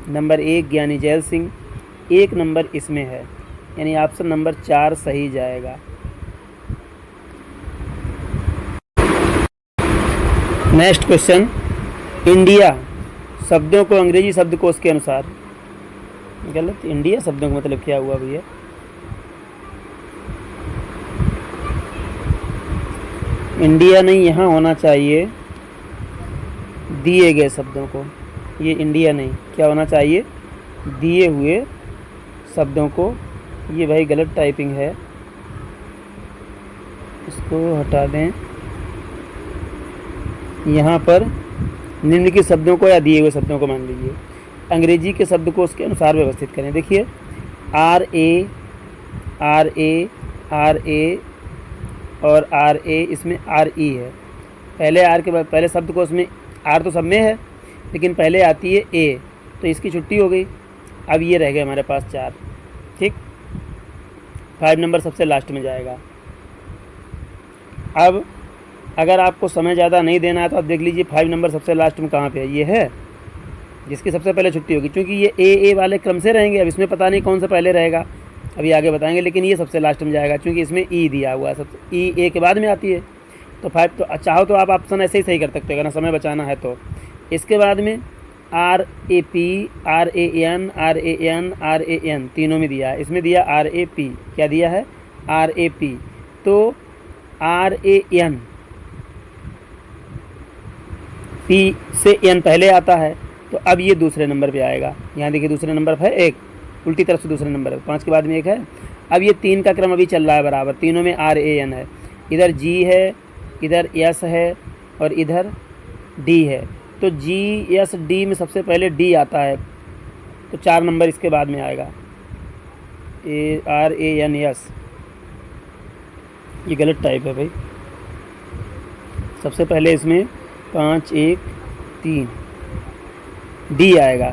नंबर 1 ज्ञानी जैल सिंह, 1 नंबर इसमें है, यानी ऑप्शन नंबर 4 सही जाएगा। नेक्स्ट क्वेश्चन, इंडिया शब्दों को अंग्रेजी शब्दकोश के अनुसार, गलत, इंडिया शब्दों का मतलब क्या हुआ भैया, इंडिया नहीं, यहाँ होना चाहिए दिए गए शब्दों को, ये इंडिया नहीं, क्या होना चाहिए, दिए हुए शब्दों को। ये भाई गलत टाइपिंग है, इसको हटा दें। यहाँ पर निम्नलिखित शब्दों को या दिए हुए शब्दों को मान लीजिए, अंग्रेजी के शब्दकोश के अनुसार व्यवस्थित करें। देखिए आर ए और आर ए, इसमें आर ई है, पहले आर के बाद पहले शब्दकोश में आर तो सब में है, लेकिन पहले आती है ए, तो इसकी छुट्टी हो गई। अब ये रह गए हमारे पास 4, ठीक। 5 नंबर सबसे लास्ट में जाएगा। अब अगर आपको समय ज़्यादा नहीं देना है तो आप देख लीजिए 5 नंबर सबसे लास्ट में कहाँ पे है, ये है जिसकी सबसे पहले छुट्टी होगी, क्योंकि ये ए वाले क्रम से रहेंगे। अब इसमें पता नहीं कौन सा पहले रहेगा, अभी आगे बताएंगे, लेकिन ये सबसे लास्ट में जाएगा क्योंकि इसमें ई दिया हुआ है, सबसे ई ए के बाद में आती है। तो 5, तो चाहो तो आप ऑप्शन ऐसे ही सही कर सकते हो अगर समय बचाना है तो। इसके बाद में R A P, R A N तीनों में दिया है, इसमें दिया आर ए पी, क्या दिया है, आर ए पी। तो आर ए एन, पी से एन पहले आता है, तो अब ये दूसरे नंबर पे आएगा। यहाँ देखिए दूसरे नंबर पर है 1, उल्टी तरफ से दूसरे नंबर है, 5 के बाद में 1 है। अब ये 3 का क्रम अभी चल रहा है बराबर, तीनों में आर ए एन है, इधर जी है, इधर एस है और इधर डी है। तो जी एस डी में सबसे पहले डी आता है, तो 4 नंबर इसके बाद में आएगा, A R A N S. ये गलत टाइप है भाई, सबसे पहले इसमें 5 1 3 डी आएगा,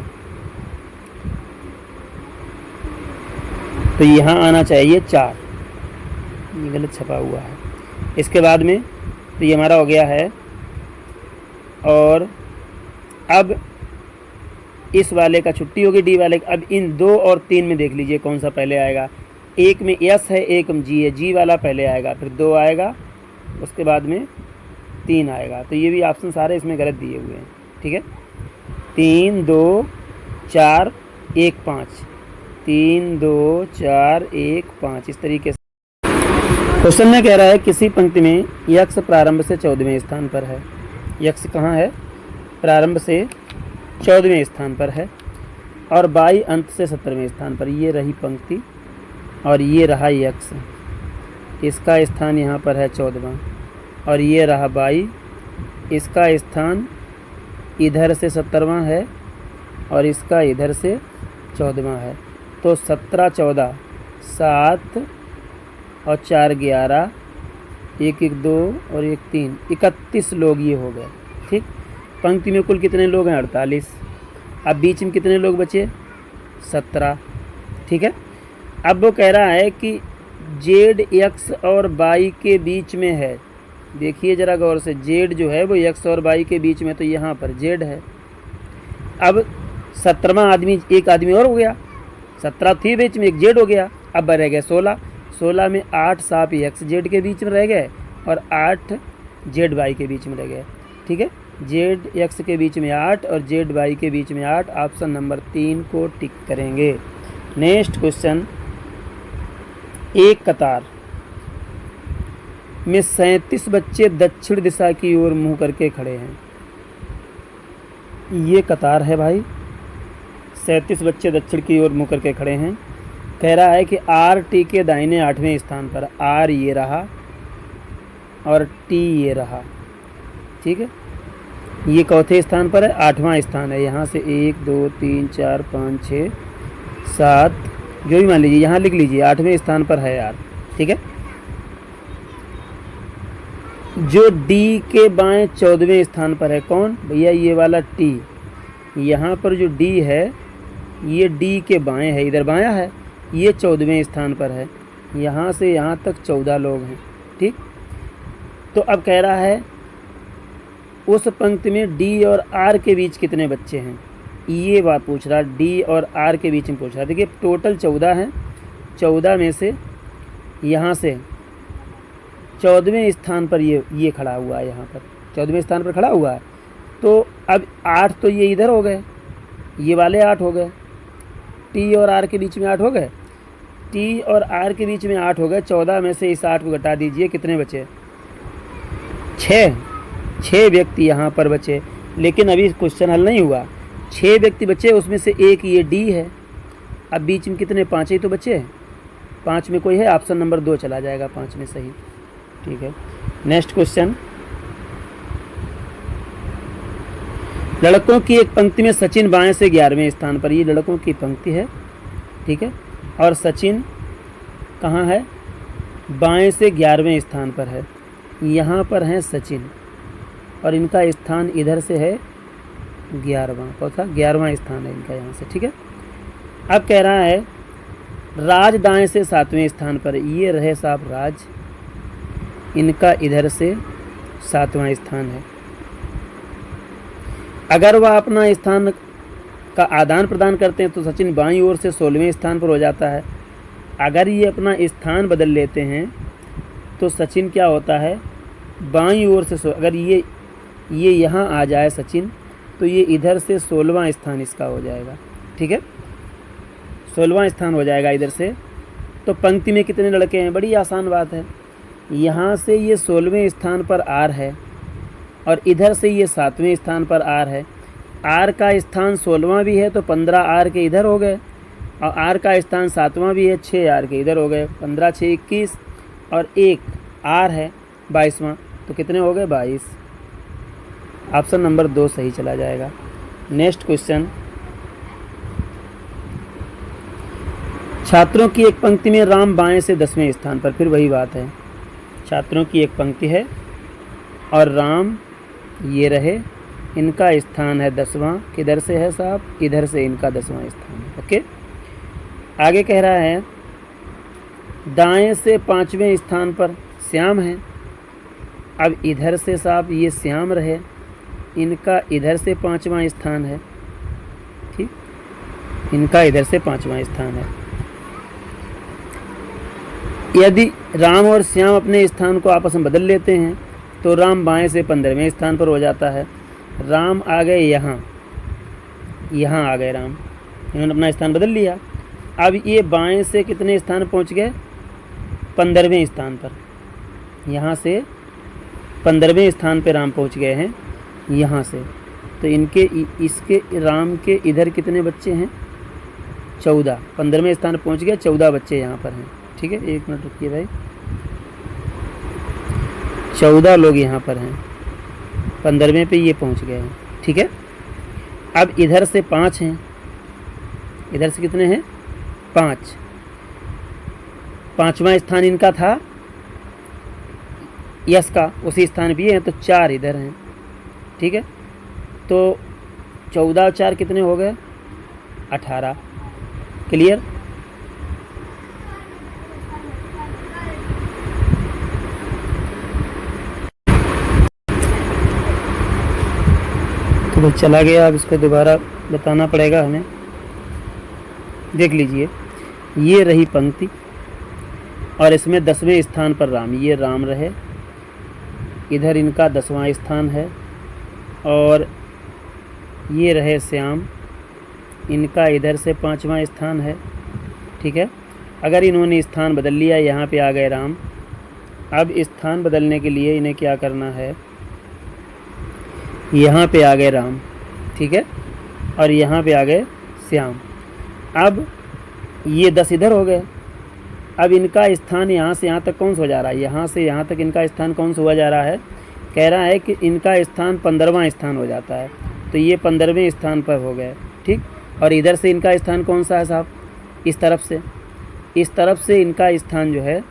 तो यहाँ आना चाहिए 4, ये गलत छपा हुआ है। इसके बाद में तो ये हमारा हो गया है। और अब इस वाले का छुट्टी होगी, डी वाले का। अब इन 2 और 3 में देख लीजिए कौन सा पहले आएगा। एक में एस है, एक में जी है, जी वाला पहले आएगा, फिर 2 आएगा, उसके बाद में 3 आएगा। तो ये भी ऑप्शन सारे इसमें गलत दिए हुए हैं, ठीक है। 3 2 4 1 5, 3 2 4 1 5, इस तरीके से। क्वेश्चन में कह रहा है किसी पंक्ति में यक्ष प्रारंभ से 14वें स्थान पर है। यक्ष कहाँ है, प्रारंभ से 14वें स्थान पर है और बाई अंत से 17वें स्थान पर। ये रही पंक्ति और ये रहा यक्ष, इसका स्थान यहाँ पर है 14वां, और ये रहा बाई, इसका स्थान इधर से 17वां है और इसका इधर से 14वां है। तो 17 14 7 और 4 11, 1 1 2 और 1 3, 31 लोग ये हो गए। ठीक, पंक्ति में कुल कितने लोग हैं? 48। अब बीच में कितने लोग बचे? 17। ठीक है, अब वो कह रहा है कि जेड एक्स और वाई के बीच में है। देखिए ज़रा गौर से, जेड जो है वो एक्स और वाई के बीच में, तो यहाँ पर जेड है। अब 17वां आदमी, एक आदमी और हो गया, 17 थी बीच में, एक जेड हो गया। अब रह गए 16। 16 में 8 साप एक्स जेड के बीच में रह गए और 8 जेड वाई के बीच में रह गए। ठीक है, जेड एक्स के बीच में 8 और जेड वाई के बीच में 8। ऑप्शन नंबर 3 को टिक करेंगे। नेक्स्ट क्वेश्चन, एक कतार में 37 बच्चे दक्षिण दिशा की ओर मुंह करके खड़े हैं। ये कतार है भाई, 37 बच्चे दक्षिण की ओर मुंह करके खड़े हैं। कह रहा है कि आर टी के दाहिने 8वें स्थान पर, आर ये रहा और टी ये रहा। ठीक है, ये चौथे स्थान पर है, 8वां स्थान है। यहाँ से 1 2 3 4 5 6 7, जो भी मान लीजिए, यहाँ लिख लीजिए 8वें स्थान पर है यार। ठीक है, जो डी के बाएं 14वें स्थान पर है, कौन भैया? ये वाला टी। यहाँ पर जो डी है ये डी के बाएं है, इधर बायां है, ये 14वें स्थान पर है। यहाँ से यहाँ तक 14 लोग हैं। ठीक, तो अब कह रहा है उस पंक्ति में डी और आर के बीच कितने बच्चे हैं, ये बात पूछ रहा। डी और आर के बीच में पूछ रहा। देखिए टोटल 14 हैं, 14 में से यहाँ से 14वें स्थान पर ये खड़ा हुआ है, यहाँ पर 14वें स्थान पर खड़ा हुआ है। तो अब 8 तो ये इधर हो गए, ये वाले 8 हो गए, टी और आर के बीच में 8 हो गए, टी और आर के बीच में 8 हो गए। 14 में से इस 8 को घटा दीजिए, कितने बचे? 6 व्यक्ति यहाँ पर बचे। लेकिन अभी क्वेश्चन हल नहीं हुआ। 6 व्यक्ति बचे, उसमें से एक ये डी है। अब बीच में कितने? 5 ही तो बचे। 5 में कोई है? ऑप्शन नंबर 2 चला जाएगा 5 में सही। ठीक है, नेक्स्ट क्वेश्चन, लड़कों की एक पंक्ति में सचिन बाएं से 11वें स्थान पर। ये लड़कों की पंक्ति है। ठीक है, और सचिन कहाँ है? बाएं से 11वें स्थान पर है। यहाँ पर हैं सचिन और इनका स्थान इधर से है 11वां। कौन सा? 11वां स्थान है इनका यहाँ से। ठीक है, अब कह रहा है राज दाएं से 7वें स्थान पर। ये रहे साहब राज, इनका इधर से 7वां स्थान है। अगर वह अपना स्थान का आदान प्रदान करते हैं तो सचिन बाईं ओर से 16वें स्थान पर हो जाता है। अगर ये अपना स्थान बदल लेते हैं तो सचिन क्या होता है? बाईं ओर से अगर ये यहाँ आ जाए सचिन, तो ये इधर से 16वां स्थान इसका हो जाएगा। ठीक है, 16वां स्थान हो जाएगा इधर से। तो पंक्ति में कितने लड़के हैं? बड़ी आसान बात है। यहाँ से ये 16वें स्थान पर आर है और इधर से ये 7वें स्थान पर आर है। आर का स्थान 16वां भी है तो 15 आर के इधर हो गए, और आर का स्थान 7वां भी है, 6 आर के इधर हो गए। 15 6 21 और 1 आर है 22वां, तो कितने हो गए? 22। ऑप्शन नंबर 2 सही चला जाएगा। नेक्स्ट क्वेश्चन, छात्रों की एक पंक्ति में राम बाएं से 10वें स्थान पर। फिर वही बात है, छात्रों की एक पंक्ति है और राम ये रहे, इनका स्थान है 10वां। किधर से है साहब? इधर से इनका 10वां स्थान है। ओके, आगे कह रहा है दाएं से 5वें स्थान पर श्याम है। अब इधर से साहब ये श्याम रहे, इनका इधर से 5वां स्थान है। ठीक, इनका इधर से 5वां स्थान है। यदि राम और श्याम अपने स्थान को आपस में बदल लेते हैं तो राम बाएं से 15वें स्थान पर हो जाता है। राम आ गए यहाँ आ गए राम, इन्होंने अपना स्थान बदल लिया। अब ये बाएं से कितने स्थान पहुँच गए? 15वें स्थान पर। यहाँ से 15वें स्थान पर राम पहुँच गए हैं यहाँ से। तो इनके इसके राम के इधर कितने बच्चे हैं? 14। 15वें स्थान पर पहुँच गए, 14 बच्चे यहाँ पर हैं। ठीक है, 1 मिनट रुकिए भाई। 14 लोग यहाँ पर हैं, 15वें पे ये पहुँच गए हैं। ठीक है, अब इधर से 5 हैं, इधर से कितने हैं? 5, पाँचवा स्थान इनका था यस का, उसी स्थान भी है, तो 4 इधर हैं। ठीक है, तो 14 और 4 कितने हो गए? 18। क्लियर? तो भाई चला गया, अब इसको दोबारा बताना पड़ेगा हमें। देख लीजिए, ये रही पंक्ति और इसमें 10वें स्थान पर राम, ये राम रहे, इधर इनका 10वां स्थान है, और ये रहे श्याम, इनका इधर से 5वां स्थान है। ठीक है, अगर इन्होंने स्थान बदल लिया, यहाँ पे आ गए राम, अब स्थान बदलने के लिए इन्हें क्या करना है, यहाँ पे आ गए राम, ठीक है, और यहाँ पे आ गए श्याम। अब ये 10 इधर हो गए, अब इनका स्थान यहाँ से यहाँ तक कौन सा हो जा रहा है? यहाँ से यहाँ तक इनका स्थान कौन सा हुआ जा रहा है? कह रहा है कि इनका स्थान 15वां स्थान हो जाता है, तो ये 15वें स्थान पर हो गए। ठीक, और इधर से इनका स्थान कौन सा है साहब? इस तरफ से इनका स्थान जो है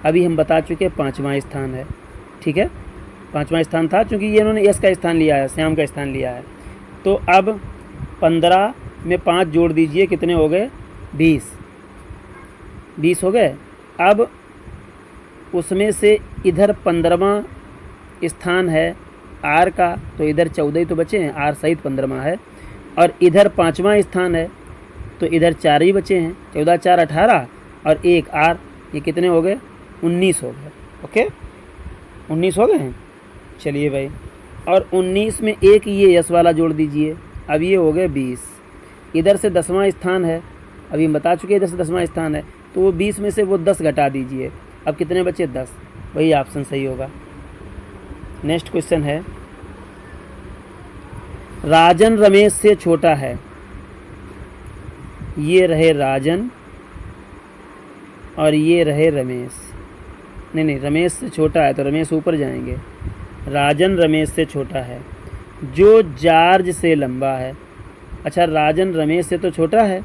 अभी हम बता चुके 5वां स्थान है। ठीक है, 5वां स्थान था, चूँकि ये इन्होंने यश का स्थान लिया है, श्याम का स्थान लिया है। तो अब 15 में 5 जोड़ दीजिए, कितने हो गए? 20 हो गए। अब उसमें से इधर 15वां स्थान है आर का, तो इधर 14 ही तो बचे हैं, आर सहित 15वां है, और इधर 5वां स्थान है, तो इधर 4 ही बचे हैं। 14 4 18 और 1 आर, ये कितने हो गए? 19 हो गए। ओके, 19 हो गए हैं। चलिए भाई, और 19 में एक ये यश वाला जोड़ दीजिए, अब ये हो गए 20। इधर से 10वां स्थान है, अभी हम बता चुके हैं इधर से 10वां स्थान है, तो वो 20 में से वो 10 घटा दीजिए, अब कितने बचे? 10। वही ऑप्शन सही होगा। नेक्स्ट क्वेश्चन है, राजन रमेश से छोटा है। ये रहे राजन और ये रहे रमेश। नहीं, रमेश से छोटा है तो रमेश ऊपर जाएंगे। राजन रमेश से छोटा है, जो जॉर्ज से लंबा है। अच्छा, राजन रमेश से तो छोटा है,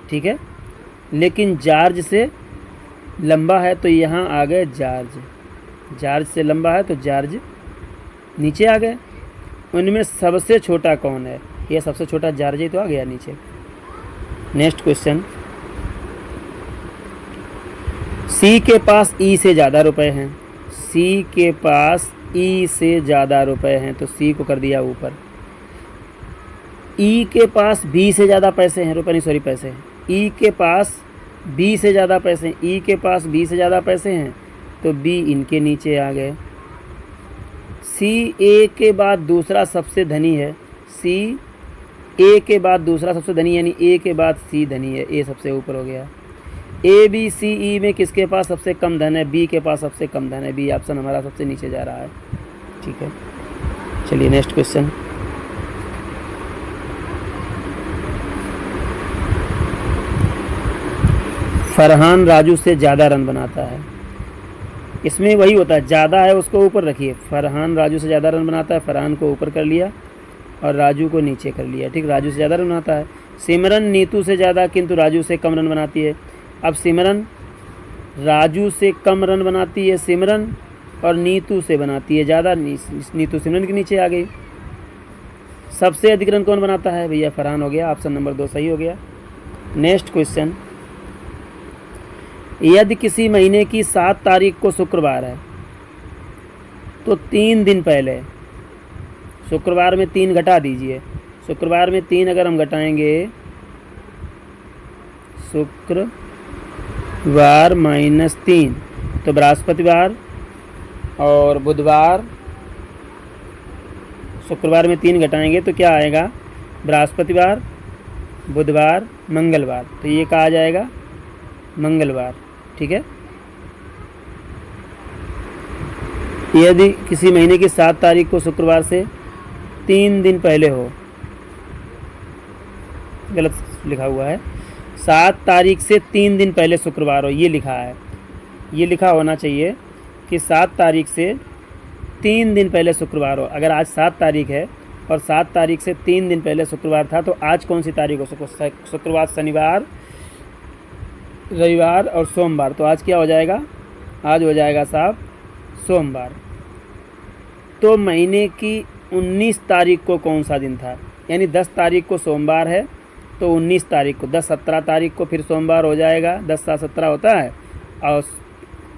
ठीक है, लेकिन जॉर्ज से लंबा है, तो यहाँ आ गए जॉर्ज से लंबा है तो जॉर्ज नीचे आ गए। उनमें सबसे छोटा कौन है? ये सबसे छोटा जॉर्ज ही तो आ गया नीचे। नेक्स्ट क्वेश्चन, सी के पास ई से ज़्यादा रुपए हैं। सी के पास ई से ज़्यादा रुपए हैं, तो सी को कर दिया ऊपर। ई के पास बी से ज़्यादा पैसे हैं, रुपए नहीं सॉरी पैसे हैं। ई के पास बी से ज़्यादा पैसे हैं, ई के पास बी से ज़्यादा पैसे हैं, तो बी इनके नीचे आ गए। सी ए के बाद दूसरा सबसे धनी है। सी ए के बाद दूसरा सबसे धनी, यानी ए के बाद सी धनी है, ए सबसे ऊपर हो गया। ए बी सी ई में किसके पास सबसे कम धन है? बी के पास सबसे कम धन है, बी ऑप्शन हमारा सबसे नीचे जा रहा है। ठीक है, चलिए नेक्स्ट क्वेश्चन, फरहान राजू से ज़्यादा रन बनाता है। इसमें वही होता है, ज़्यादा है उसको ऊपर रखिए। फरहान राजू से ज़्यादा रन बनाता है, फरहान को ऊपर कर लिया और राजू को नीचे कर लिया। ठीक, राजू से ज़्यादा रन बनाता है। सिमरन नीतू से ज़्यादा किंतु राजू से कम रन बनाती है। अब सिमरन राजू से कम रन बनाती है, सिमरन, और नीतू से बनाती है ज़्यादा, नीतू सिमरन के नीचे आ गई। सबसे अधिक रन कौन बनाता है? भैया फरहान हो गया, ऑप्शन नंबर 2 सही हो गया। नेक्स्ट क्वेश्चन, यदि किसी महीने की 7 तारीख को शुक्रवार है तो 3 दिन पहले, शुक्रवार में 3 घटा दीजिए। शुक्रवार में 3 अगर हम घटाएंगे, शुक्रवार -3, तो बृहस्पतिवार और बुधवार, शुक्रवार में 3 घटाएंगे तो क्या आएगा? बृहस्पतिवार, बुधवार, मंगलवार, तो ये कहा जाएगा मंगलवार। ठीक है, यदि किसी महीने की 7 तारीख को शुक्रवार से 3 दिन पहले हो, गलत लिखा हुआ है, 7 तारीख से 3 दिन पहले शुक्रवार हो, ये लिखा है। ये लिखा होना चाहिए कि 7 तारीख से 3 दिन पहले शुक्रवार हो। अगर आज 7 तारीख है और 7 तारीख से 3 दिन पहले शुक्रवार था, तो आज कौन सी तारीख हो? शुक्रवार, शनिवार, रविवार और सोमवार, तो आज क्या हो जाएगा, आज हो जाएगा साहब सोमवार। तो महीने की 19 तारीख को कौन सा दिन था, यानी 10 तारीख को सोमवार है तो 19 तारीख को, 10-17 तारीख को फिर सोमवार हो जाएगा, 10-7-17 होता है, और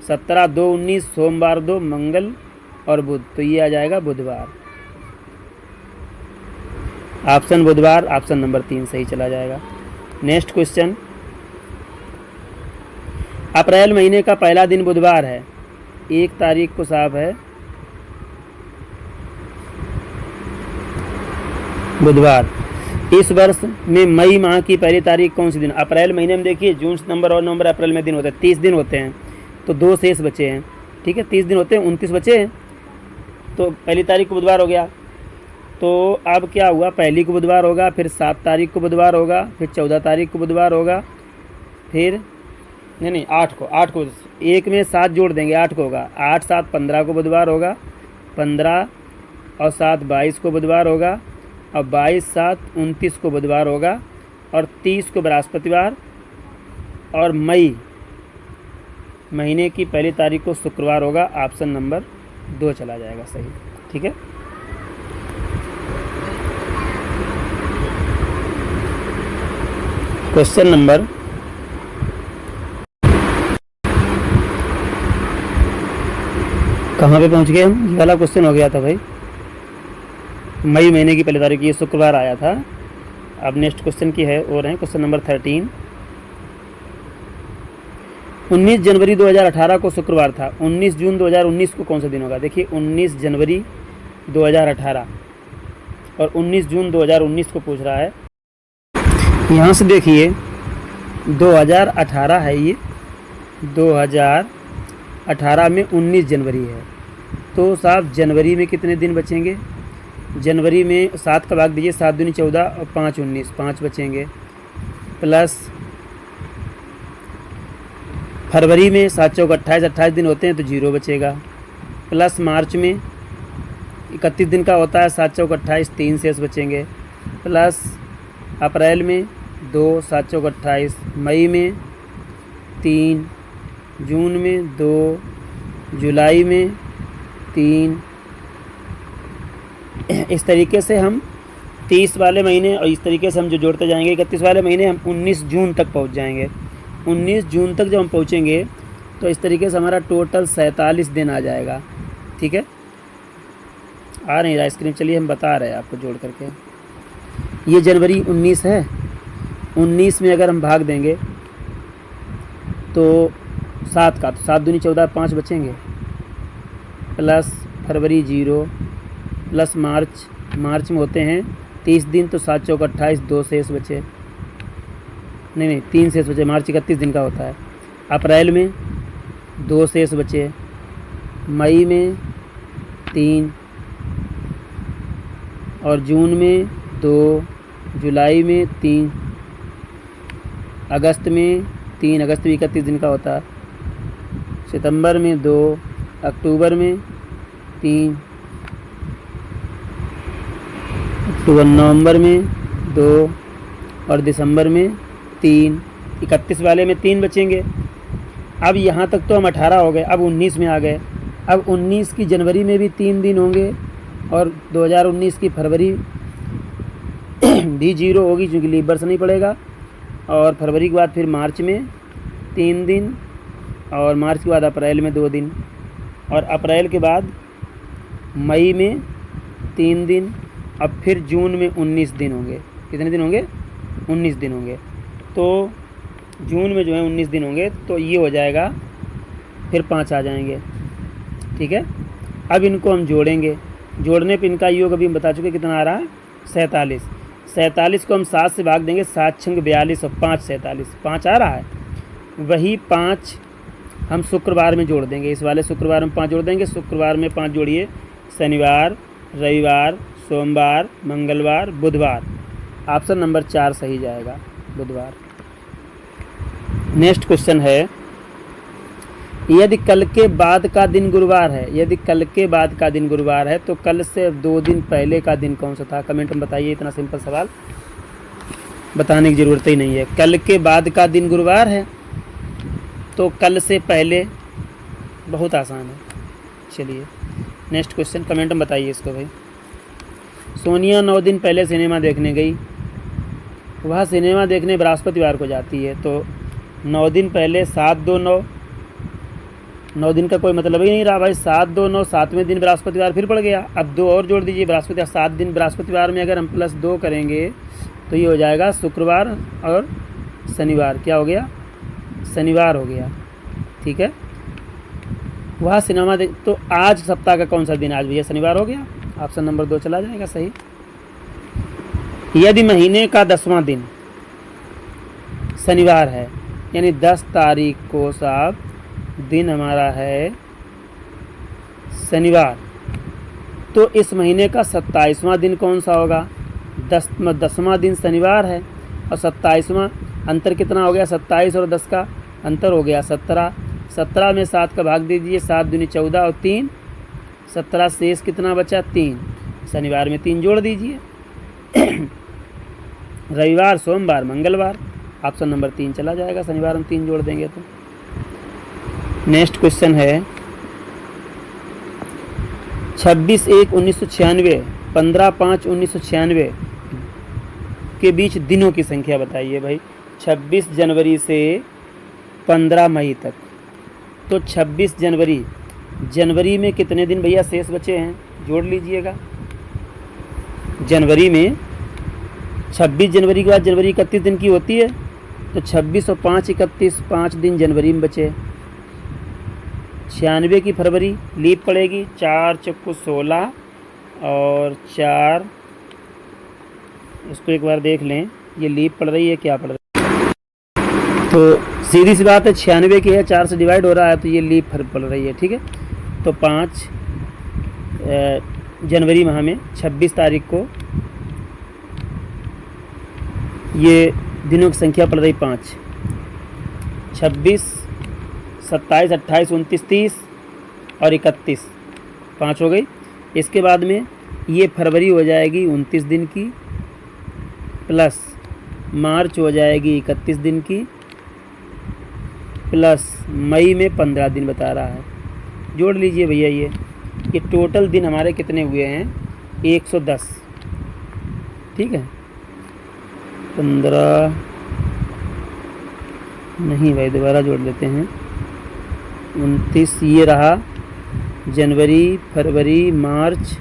17-2-19 सोमवार 2 मंगल और बुध, तो ये आ जाएगा बुधवार। ऑप्शन बुधवार, ऑप्शन नंबर 3 सही चला जाएगा। नेक्स्ट क्वेश्चन, अप्रैल महीने का पहला दिन बुधवार है, 1 तारीख को साहब है बुधवार। इस वर्ष में मई माह की पहली तारीख कौन सी दिन, अप्रैल महीने में देखिए जून सितंबर और नवंबर अप्रैल में दिन होते हैं, 30 दिन होते हैं, तो 2 शेष बचे हैं, ठीक है, 30 दिन होते हैं, 29 बचे हैं, तो पहली तारीख को बुधवार हो गया। तो अब क्या हुआ, पहली को बुधवार होगा, फिर 7 तारीख को बुधवार होगा, फिर 14 तारीख को बुधवार होगा, फिर नहीं 8 को एक में 7 जोड़ देंगे 8 को होगा, 8-7 15 को बुधवार होगा, 15 और 7 22 को बुधवार होगा, और 22-7 29 को बुधवार होगा, और 30 को बृहस्पतिवार, और मई महीने की पहली तारीख को शुक्रवार होगा। ऑप्शन नंबर 2 चला जाएगा सही, ठीक है। क्वेश्चन नंबर कहाँ पे पहुँच गए हम, ये वाला क्वेश्चन हो गया था भाई, मई महीने की पहली तारीख, ये शुक्रवार आया था। अब नेक्स्ट क्वेश्चन की है और है क्वेश्चन नंबर 13, 19 जनवरी 2018 को शुक्रवार था, 19 जून 2019 को कौन सा दिन होगा। देखिए 19 जनवरी 2018 और 19 जून 2019 को पूछ रहा है। यहाँ से देखिए 2018 है, ये 2018 में 19 जनवरी है, तो साहब जनवरी में कितने दिन बचेंगे, जनवरी में 7 का भाग दीजिए, 7 दूनी 14 और 5 19, 5 बचेंगे, प्लस फरवरी में 7 चौक 28, 28 दिन होते हैं तो 0 बचेगा, प्लस मार्च में 31 दिन का होता है, 7 चौक 28, 3 शेष बचेंगे, प्लस अप्रैल में 2, 7 चौक 28, मई में 3, जून में 2, जुलाई में 3। इस तरीके से हम 30 वाले महीने, और इस तरीके से हम जो जोड़ते जाएंगे 31 वाले महीने, हम 19 जून तक पहुंच जाएंगे। 19 जून तक जब हम पहुंचेंगे तो इस तरीके से हमारा टोटल 47 दिन आ जाएगा, ठीक है। आ नहीं रहा स्क्रीन, चलिए हम बता रहे हैं आपको जोड़ करके। ये जनवरी 19 है, 19 में अगर हम भाग देंगे तो 7 का, तो 7 दूनी 14, 5 बचेंगे, प्लस फरवरी 0, प्लस मार्च में होते हैं 30 दिन, तो 7 चौक 28, 2 शेष बचे, नहीं 3 शेष बचे, मार्च 31 दिन का होता है, अप्रैल में 2 शेष बचे, मई में 3, और जून में 2, जुलाई में 3, अगस्त में 3, अगस्त भी 31 दिन का होता है, सितंबर में 2, अक्टूबर में 3, अक्टूबर नवंबर में 2, और दिसंबर में 3, 31 वाले में 3 बचेंगे। अब यहाँ तक तो हम 18 हो गए, अब 19 में आ गए। अब 19 की जनवरी में भी 3 दिन होंगे, और 2019 की फरवरी भी 0 होगी क्योंकि लीप वर्ष नहीं पड़ेगा, और फरवरी के बाद फिर मार्च में 3 दिन, और मार्च के बाद अप्रैल में 2 दिन, और अप्रैल के बाद मई में 3 दिन, अब फिर जून में 19 दिन होंगे। कितने दिन होंगे, 19 दिन होंगे। तो जून में जो है 19 दिन होंगे, तो ये हो जाएगा, फिर 5 आ जाएंगे, ठीक है। अब इनको हम जोड़ेंगे, जोड़ने पे इनका योग अभी हम बता चुके कितना आ रहा है, 47। 47 को हम 7 से भाग देंगे, 7 छंग 42 और 5 47, 5 आ रहा है। वही 5 हम शुक्रवार में जोड़ देंगे, इस वाले शुक्रवार में 5 जोड़ देंगे। शुक्रवार में 5 जोड़िए, शनिवार, रविवार, सोमवार, मंगलवार, बुधवार। ऑप्शन नंबर 4 सही जाएगा, बुधवार। नेक्स्ट क्वेश्चन है, यदि कल के बाद का दिन गुरुवार है, यदि कल के बाद का दिन गुरुवार है तो कल से 2 दिन पहले का दिन कौन सा था। कमेंट में बताइए, इतना सिंपल सवाल बताने की ज़रूरत ही नहीं है। कल के बाद का दिन गुरुवार है तो कल से पहले, बहुत आसान है। चलिए नेक्स्ट क्वेश्चन, कमेंट में बताइए इसको भाई। सोनिया 9 दिन पहले सिनेमा देखने गई। वह सिनेमा देखने बृहस्पतिवार को जाती है, तो 9 दिन पहले 7 2 9, 9 दिन का कोई मतलब ही नहीं रहा भाई। 7 2 9, 7वें दिन बृहस्पतिवार फिर पड़ गया। अब 2 और जोड़ दीजिए बृहस्पतिवार, 7 दिन बृहस्पतिवार में अगर हम +2 करेंगे तो ये हो जाएगा शुक्रवार और शनिवार। क्या हो गया? शनिवार हो गया। ठीक है, वह सिनेमा देख, तो आज सप्ताह का कौन सा दिन? आज भैया शनिवार हो गया। ऑप्शन नंबर 2 चला जाएगा सही। यदि महीने का 10वां दिन शनिवार है, यानी 10 तारीख को साहब दिन हमारा है शनिवार, तो इस महीने का 27वां दिन कौन सा होगा? 10वां दिन शनिवार है और 27वां, अंतर कितना हो गया? 27 और 10 का अंतर हो गया 17। 17 में 7 का भाग दे दीजिए, 7 दूनी 14 और 3 17, शेष कितना बचा? 3। शनिवार में 3 जोड़ दीजिए। रविवार, सोमवार, मंगलवार। ऑप्शन नंबर 3 चला जाएगा, शनिवार हम 3 जोड़ देंगे तो। नेक्स्ट क्वेश्चन है 26/1/1996, 15/5/1996 के बीच दिनों की संख्या बताइए भाई। 26 जनवरी से 15 मई तक, तो 26 जनवरी में कितने दिन भैया शेष बचे हैं? जोड़ लीजिएगा। जनवरी में 26 जनवरी के बाद जनवरी 31 दिन की होती है, तो 26 और 5 31, 5 दिन जनवरी में बचे। 96 की फरवरी लीप पड़ेगी, 4 चक्कू 16 और 4, इसको एक बार देख लें, ये लीप पड़ रही है क्या पड़ रही है? तो सीधी सी बात है, 96 की है, 4 से डिवाइड हो रहा है, तो ये लीप पड़ रही है। ठीक है, तो 5 जनवरी माह में 26 तारीख को ये दिनों की संख्या पड़ रही 5, 26, 27, 28, 29, 30 और 31, 5 हो गई। इसके बाद में ये फरवरी हो जाएगी 29 दिन की, प्लस मार्च हो जाएगी 31 दिन की, प्लस मई में 15 दिन बता रहा है। जोड़ लीजिए भैया, ये टोटल दिन हमारे कितने हुए हैं? 110। ठीक है, 15 नहीं भाई, दोबारा जोड़ लेते हैं। 29 ये रहा, जनवरी, फरवरी, मार्च,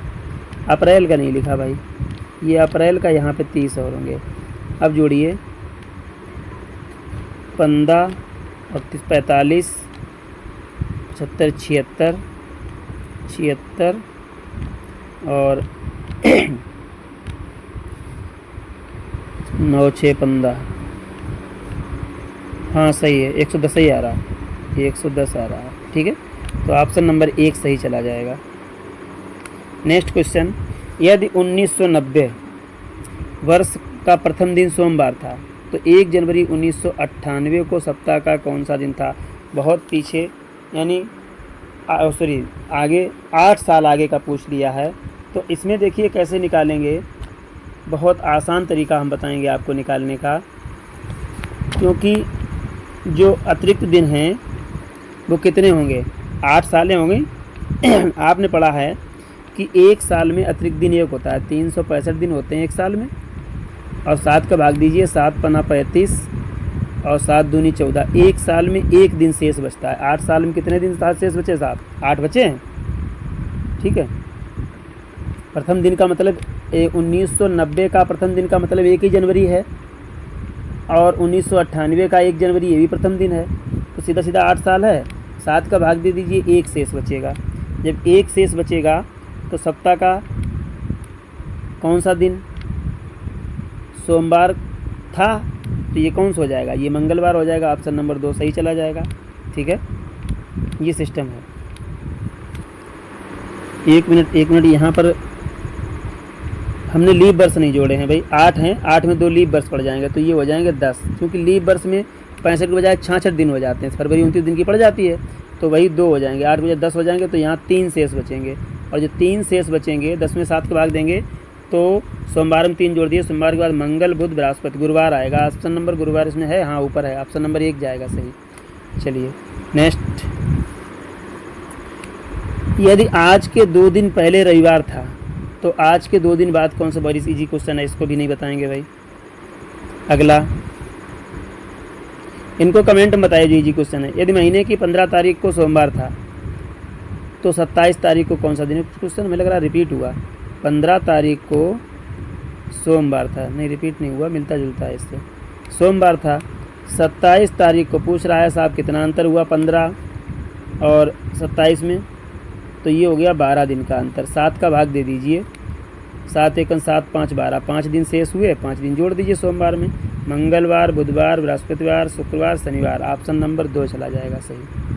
अप्रैल का नहीं लिखा भाई, ये अप्रैल का यहाँ पे 30 और होंगे। अब जोड़िए 15 और 30, 45, 75, 76 और 9 6 15, हाँ सही है, 110 ही आ रहा है, 110 आ रहा है। ठीक है, तो ऑप्शन नंबर 1 सही चला जाएगा। नेक्स्ट क्वेश्चन, यदि 1990 वर्ष का प्रथम दिन सोमवार था, तो 1 जनवरी 1998 को सप्ताह का कौन सा दिन था? बहुत पीछे, यानी सॉरी आगे 8 साल आगे का पूछ लिया है। तो इसमें देखिए कैसे निकालेंगे, बहुत आसान तरीका हम बताएंगे आपको निकालने का, क्योंकि जो अतिरिक्त दिन हैं वो कितने होंगे? 8 सालें होंगी। आपने पढ़ा है कि एक साल में अतिरिक्त दिन 1 होता है, 365 दिन होते हैं एक साल में, और 7 का भाग दीजिए, 7 पन्ना 35 और 7 दूनी 14, एक साल में 1 दिन शेष बचता है। 8 साल में कितने दिन शेष बचे साहब? 8 बचे हैं। ठीक है, प्रथम दिन का मतलब 1990 का प्रथम दिन का मतलब 1 ही जनवरी है, और 1998 का 1 जनवरी ये भी प्रथम दिन है, तो सीधा सीधा 8 साल है। 7 का भाग दे दीजिए, 1 शेष बचेगा। जब 1 शेष बचेगा तो सप्ताह का कौन सा दिन सोमवार था, तो ये कौन सा हो जाएगा? ये मंगलवार हो जाएगा। ऑप्शन नंबर 2 सही चला जाएगा। ठीक है, ये सिस्टम है। एक मिनट यहाँ पर हमने लीप वर्ष नहीं जोड़े हैं भाई। 8 हैं, 8 में 2 लीप वर्ष पड़ जाएंगे, तो ये हो जाएंगे 10, क्योंकि लीप वर्ष में 65 के बजाय 66 दिन हो जाते हैं। फरवरी 29 दिन की पड़ जाती है, तो वही 2 हो जाएंगे। 8 बजे 10 हो जाएंगे, तो यहाँ 3 शेष बचेंगे, और जो 3 शेष बचेंगे 10 में 7 का भाग देंगे, तो सोमवार में 3 जोड़ दिए, सोमवार के बाद मंगल, बुध, बृहस्पति, गुरुवार आएगा। ऑप्शन नंबर गुरुवार इसमें है, हाँ ऊपर है, ऑप्शन नंबर 1 जाएगा सही। चलिए नेक्स्ट, यदि आज के 2 दिन पहले रविवार था तो आज के 2 दिन बाद कौन सा, बड़ी इजी क्वेश्चन है, इसको भी नहीं बताएंगे भाई। अगला, इनको कमेंट में बताइए जो इजी क्वेश्चन है। यदि महीने की 15 तारीख को सोमवार था तो 27 तारीख को कौन सा दिन है। क्वेश्चन हमें लग रहा रिपीट हुआ। 15 तारीख को सोमवार था, नहीं रिपीट नहीं हुआ, मिलता जुलता है इससे। सोमवार था। 27 तारीख को पूछ रहा है साहब कितना अंतर हुआ 15 और 27 में, तो ये हो गया 12 दिन का अंतर। 7 का भाग दे दीजिए, 7 एकम 7 5 12, 5 दिन शेष हुए, 5 दिन जोड़ दीजिए सोमवार में। मंगलवार, बुधवार, बृहस्पतिवार, शुक्रवार, शनिवार। ऑप्शन नंबर 2 चला जाएगा सही।